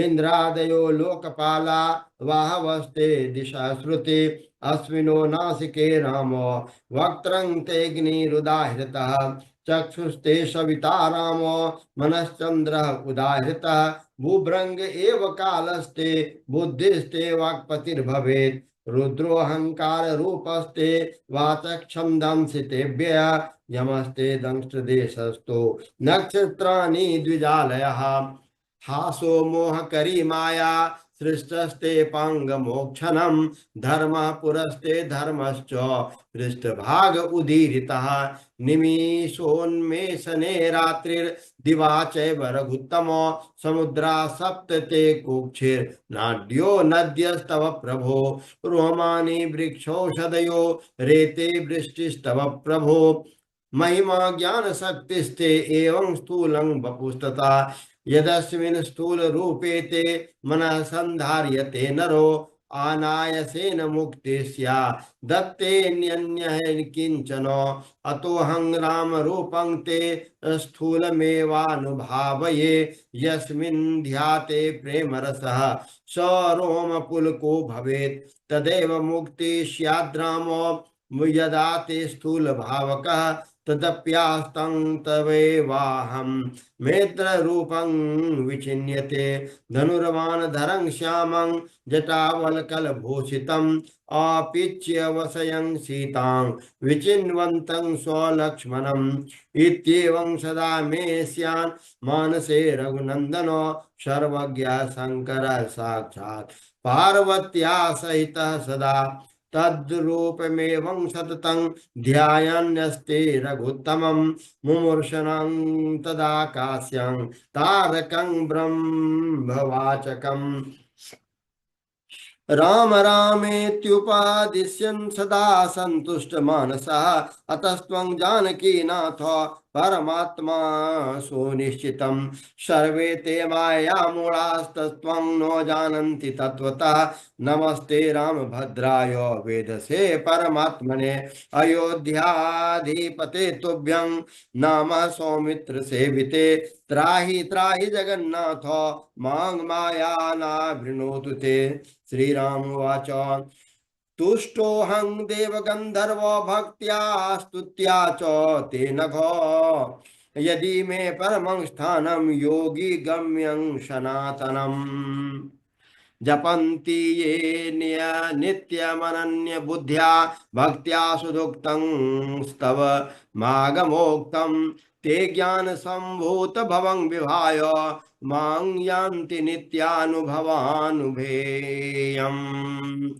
इंद्रादयो लोकपाला वाहवस्ते दिशा श्रुति अश्विनो नासिके रामो वक्त्रं तेऽग्निरुदाहृतः चक्षुस्ते सविता रामो मनश्चंद्रः उदाहृतः भूभृंग एव कालस्ते बुद्धिस्ते वाक्पतिर्भवेत् रुद्रोऽहंकार रूपस्ते वाचक्षम यमस्ते दंष्ट्रदेशस्तो नक्षत्राणि द्विजालयः हासो मोहकरी माया सृष्टस्ते पांगमोक्षणं धर्मः पुरस्ते धर्मश्च पृष्ठभाग उदीरितः निमिषोन्मेषणे रात्रिर्दिवा चैव रघुत्तमो समुद्रा सप्त ते कुक्षिर्नाड्यो नद्यस्तव प्रभो रोमानि वृक्षौषधयो रेते वृष्टिस्तव प्रभो महिमा ज्ञान शक्तिस्ते एवं स्थूलं वपुस्तथा यदस्मिन् स्थूल रूपे ते मनः संधार्यते नरो आनायसेन मुक्ति स्या दत्तेऽन्यन्यः किंचन अतोऽहं राम रूपं ते स्थूलमेवानुभावये यस्मिन् ध्याते प्रेम रसः स रोम पुलको भवेत् तदेव मुक्ति स्याद्रामो यदा ते स्थूल भावकः तदप्यास्तं तवेवाहं मेत्ररूपं विचिन्यते धनुर्वाणधरं श्यामं जटावल्कलभूषितम् आपिच्य वसयं सीतां विचिन्वन्तं स्वलक्ष्मणम् इत्येवं सदा मे स्यान् मानसे रघुनन्दनो सर्वज्ञ शङ्कर साक्षात् पार्वत्या सहितः सदा तद्रूपमेवं सततं ध्यायन्यस्ते रघुत्तमं मुमूर्षणं तदाकाश्यं तारकं ब्रह्मवाचकम् राम रामेत्युपादिश्यन् सदा सन्तुष्टमानसः अतस्त्वं जानकीनाथ परमात्मा सुनिश्चितं सर्वे ते मायामूढास्तत्त्वं न जानन्ति तत्त्वतः नमस्ते रामभद्राय वेदसे परमात्मने अयोध्याधिपते तुभ्यं नमः सौमित्र सेविते त्राहि त्राहि जगन्नाथ मां माया नावृणोतु ते श्रीराम उवाच तुष्टोऽहं देवगन्धर्व भक्त्या स्तुत्या च ते नघो यदि मे परमं स्थानं योगी गम्यं सनातनम् जपन्ति ये नित्यमनन्यबुद्ध्या भक्त्या सुदुक्तं स्तव मागमोक्तं ते ज्ञानसम्भूतभवं विहाय मां यान्ति नित्यानुभवानुभेयम्।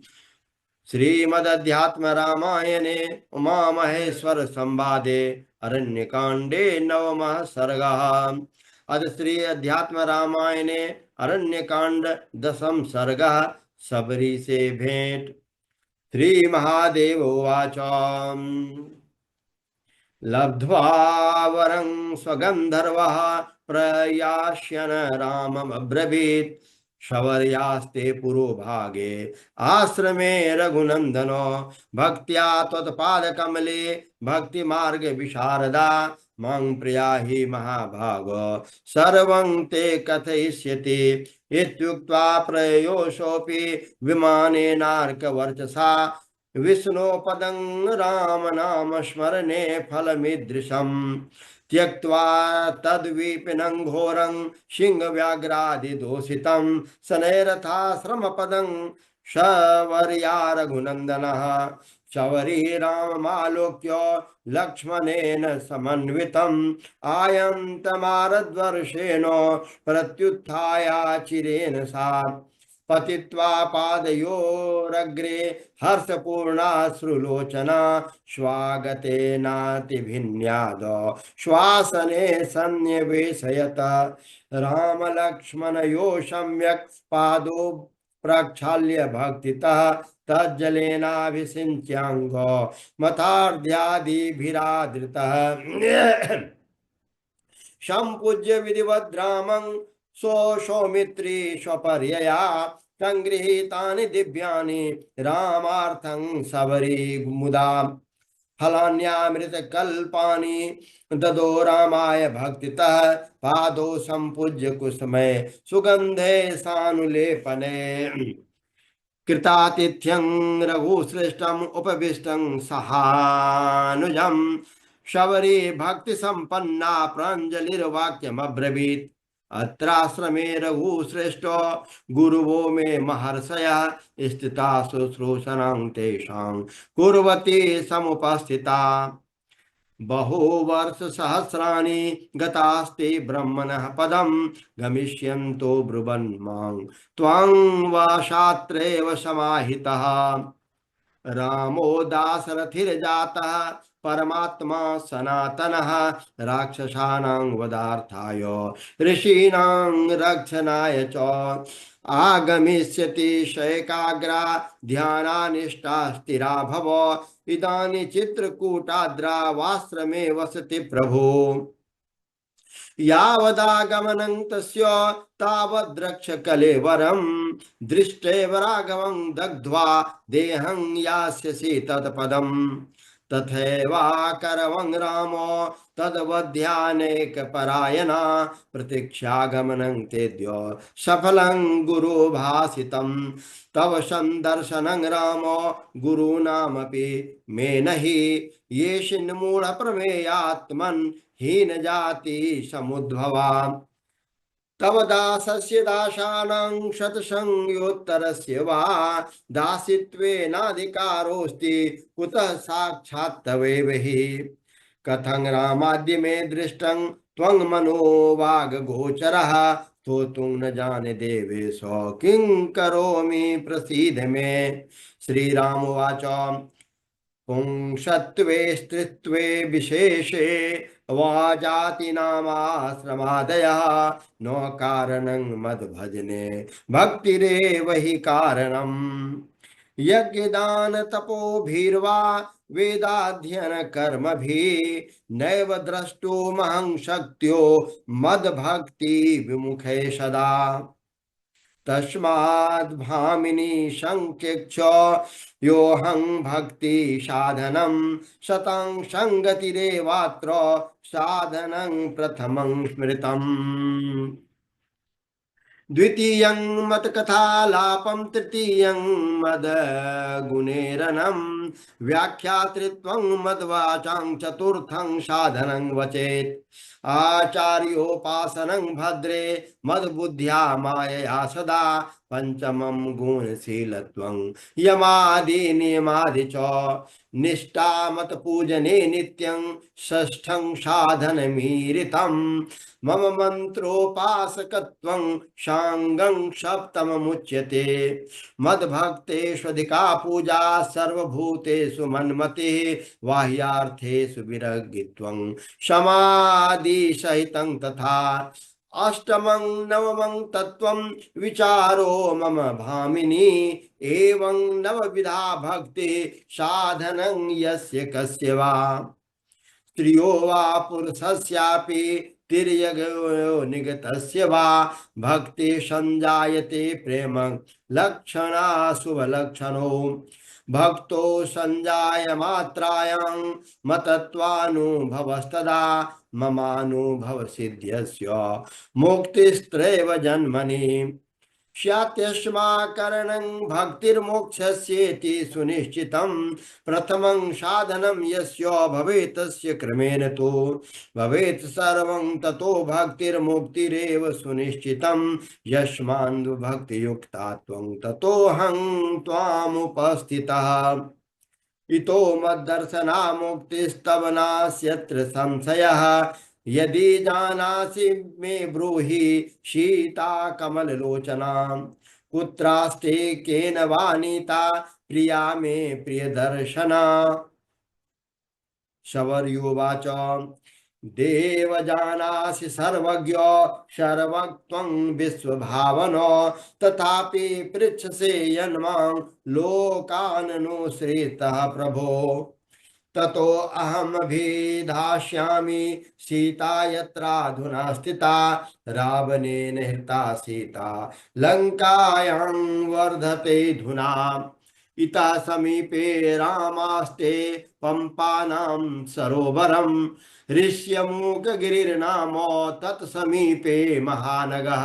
श्रीमदध्यात्म रामायणे उमा महेश्वर संवादे अरण्यकांडे नवमः सर्गः। अथ श्री अध्यात्म रामायणे अरण्यकांड दशम सर्गः सबरी से भेंट। श्री महादेव उवाच लब्ध्वा वरं स्वगन्धर्वः प्रयास्यन् राममब्रवीत् शवर्यास्ते पुरोभागे आश्रमे रघुनन्दनो भक्त्या त्वत्पादकमले भक्तिमार्ग विशारदा मां प्रिया हि महाभागो सर्वं ते कथयिष्यति इत्युक्त्वा प्रयोषोऽपि विमानेनार्कवर्चसा विष्णोपदं रामनाम स्मरणे फलमीदृशम् त्यक्त्वा तद्विपिनं घोरं सिंहव्याघ्रादिदोषितं शनैरथाश्रमपदं शवर्या रघुनन्दनः शबरी राममालोक्य लक्ष्मणेन समन्वितम् आयन्तमारद्वर्षेण प्रत्युत्थायाचिरेण सा पतित्वा पादयोरग्रे हर्षपूर्णाश्रुलोचना स्वागतेनातिभिन्याद श्वासने सन्निवेशयत रामलक्ष्मणयो सम्यक् पादो प्रक्षाल्य भक्तितः तज्जलेनाभिषिञ्च्याङ्गो मतार्ध्यादिभिरादृतः सम्पूज्य विधिवद्रामं सौमित्री स्वपर्यया संगृहीतानि दिव्यानि रामार्थं सबरी मुदा फलान्यामृतकल्पानि ददो रामाय भक्तितः पादौ सम्पूज्य कुसुमे सुगन्धे सानुलेपने कृतातिथ्यं रघुश्रेष्ठम् उपविष्टं सहानुजम् शबरी भक्ति संपन्ना प्राञ्जलिर्वाक्यमब्रवीत् अत्राश्रमे रघुश्रेष्ठो गुरुवो मे महर्षयः स्थिता शुश्रूषणं तेषां कुर्वती समुपस्थिता बहुवर्षसहस्राणि गतास्ते ब्रह्मणः पदं गमिष्यन्तो ब्रुवन् मां त्वां वाशात्रैव समाहितः रामो दाशरथिर्जातः परमात्मा सनातनः राक्षसानां वधार्थाय ऋषीणां रक्षणाय च आगमिष्यति शैकाग्रा ध्यानानिष्ठा स्थिरा भव इदानीं चित्रकूटाद्रा वाश्रमे वसति प्रभो यावदागमनं तस्य तावद्रक्ष कलेवरं दृष्टैव राघवं दग्ध्वा देहं यास्यसि तत्पदम् तथैवाकरवं रामो तद्वध्यानेकपरायणा प्रतीक्षागमनं तेद्य सफलं गुरुभासितं तव सन्दर्शनं राम गुरूणामपि मे नहि ये शिन्मूढप्रमेयात्मन् हीनजाति समुद्भवा तव दासस्य दासानां शतसंयोत्तरस्य वा दासित्वेनाधिकारोऽस्ति कुतः साक्षात् तवेव हि कथं रामाद्य मे दृष्टं त्वं मनोवागगोचरः स्तोतुं न जाने देवेश किं करोमि प्रसीद मे श्रीरामोवाच पुंसत्वे स्त्रीत्वे विशेषे वा जातिनामाश्रमादयः न कारणं मद्भजने भक्तिरेव हि कारणम् यज्ञदान तपोभिर्वा वेदाध्ययन कर्मभिः नैव द्रष्टुमहं शक्यो मद्भक्ति विमुखे सदा तस्माद्भामिनी संक्षेक्ष योऽहं भक्ति साधनं शतं संगतिरेवात्र साधनं प्रथमं स्मृतम् द्वितीयं मत्कथालापं तृतीयं मद्गुणेरनं व्याख्यातृत्वं मद्वाचां चतुर्थं साधनं वचेत् आचार्योपासनं भद्रे मद्बुद्ध्या मायया सदा पंचमं गुणशीलत्वं यमादि च निष्ठा मत पूजने नित्यं षष्ठं साधनमीरितं मम मंत्रोपासकत्वं शांगं सप्तममुच्यते मद्भक्तेष्वधिका पूजा सर्वभूतेषु मन्मतिः बाह्यार्थेषु विरगित्वं समाधि सहितं तथा अष्टमं नवमं तत्त्वं विचारो मम भामिनी एवं नवविधा भक्ति साधनं यस्य कस्य वा स्त्रियो वा पुरुषस्यापि तिर्यगो निगतस्य वा भक्ति संजायते प्रेम लक्षणा शुभलक्षणो भक्तो संजायमात्रायां मतत्वानुभवस्तदा ममानुभव सिद्ध्यस्य मुक्तिस्त्रैव जन्मनि स्यात्यस्माकरणं भक्तिर्मोक्षस्येति सुनिश्चितं प्रथमं साधनं यस्य भवेत् तस्य क्रमेण तो भवेत् सर्वं ततो भक्तिर्मुक्तिरेव सुनिश्चितं यस्मान्द् भक्तियुक्ता त्वं ततोऽहं त्वामुपस्थितः इतो मद्दर्शना मुक्तिस्तव नास्यत्र संशयः यदि जानासि मे ब्रूहि सीता कमललोचना कुत्रास्ते केन वानीता प्रिया मे प्रियदर्शना शबर्युवाच देव जानासि सर्वज्ञ सर्वत्वं विश्वभावनो तथापि पृच्छसे यन्मां लोकाननुसृतः प्रभो ततो अहमभिधास्यामि सीता यत्राधुना स्थिता रावणेन हृता सीता लङ्कायां वर्धते धुना इतः समीपे रामास्ते पंपानां सरोवरं ऋष्यमूकगिरिर्नाम तत्समीपे महानगः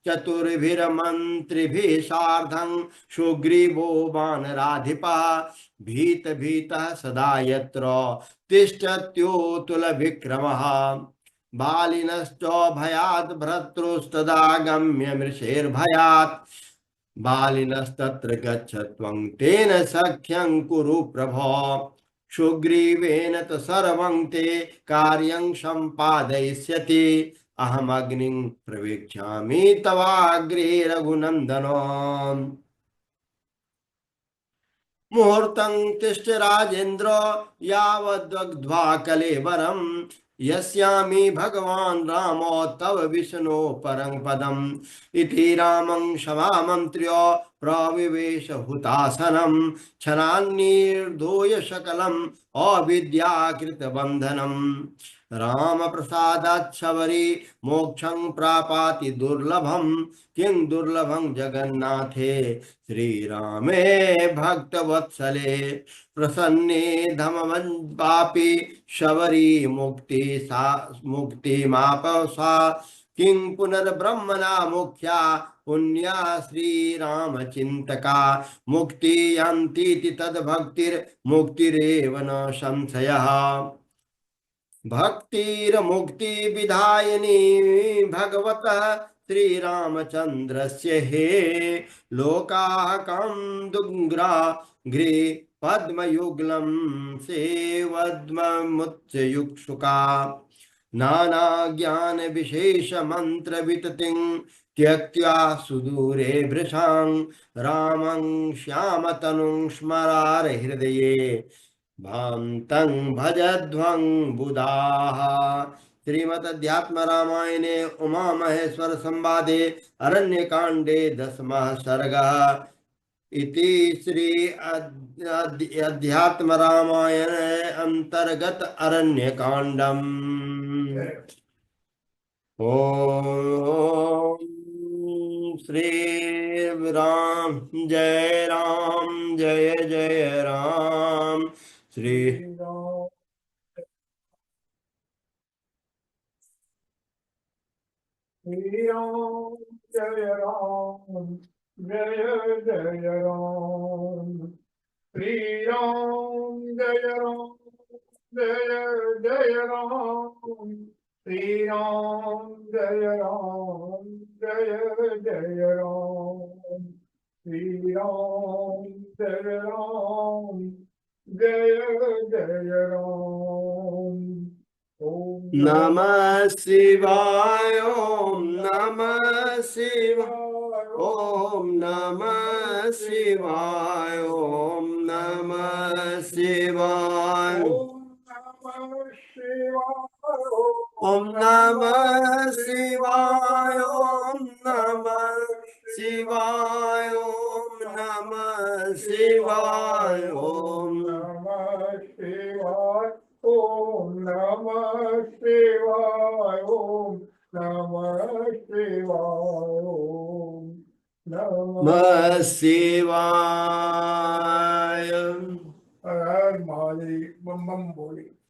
चतुर्भिर्मन्त्रिभिः सार्धं सुग्रीवो वानराधिपः भीतः सदा यत्र तिष्ठत्योऽतुलविक्रमः बालिनश्च भयात् भर्तृस्तदा गम्य मृषेर्भयात् बालिनस्तत्र गच्छ त्वं तेन सख्यं कुरु प्रभो सुग्रीवेन तु सर्वं ते कार्यं सम्पादयिष्यति अहमग्निं प्रवेक्ष्यामि तवाग्रे रघुनन्दन मुहूर्तं तिष्ठ राजेन्द्र यावद्वग्ध्वा कलेवरम् यस्यामि भगवान् रामो तव विष्णो परं पदम् इति रामं समामन्त्र्य प्रविवेश हुतासनम क्षणान्निर्धूय सकलम अविद्याकृत बंधनम। राम प्रसादाच्छबरी मोक्षं प्रापाति दुर्लभम किं दुर्लभं जगन्नाथे श्रीरामे भक्तवत्सले। प्रसन्ने धममपापि शबरी मुक्ति सा मुक्ति मापसा किं पुनर्ब्रह्मणा मुख्या पुण्या श्रीराम चिंतका। मुक्ति यन्तीति तद्भक्तिर्मुक्तिरेव न संशयः। भक्तिर्मुक्ति विधायिनी भगवत श्री रामचंद्रस्य हे लोकाः कंदुग्रा घ्रे पद्मयुगलं सेवद्ममुच्चयुक्षुका। नाना ज्ञान विशेष मंत्र विततिं त्यक्त्वा सुदूरे भृशां रामं श्यामतनुं स्मरार हृदये भान्तं भजध्वं बुधाः। श्रीमद् अध्यात्म रामायणे उमा महेश्वर संवादे अरण्यकांडे 10वां सर्गः। इति श्री अध्यात्म रामायण अंतर्गत अरण्यकांडम। ओम श्री राम जय जय राम। श्री राम जय राम जय जय राम। श्री राम जय राम जय जय राम। श्री राम जय राम जय जय राम। श्री राम जय राम जय जय राम। नमः शिवाय ओम नमः शिवाय ओम नमः शिवाय ओम नमः शिवाय ओम नमः शिवाय ओम नमः शिवाय ओम नमः शिवाय ओम नमः शिवाय ओम नमः शिवाय ओम नमः शिवाय ओम नमः शिवाय।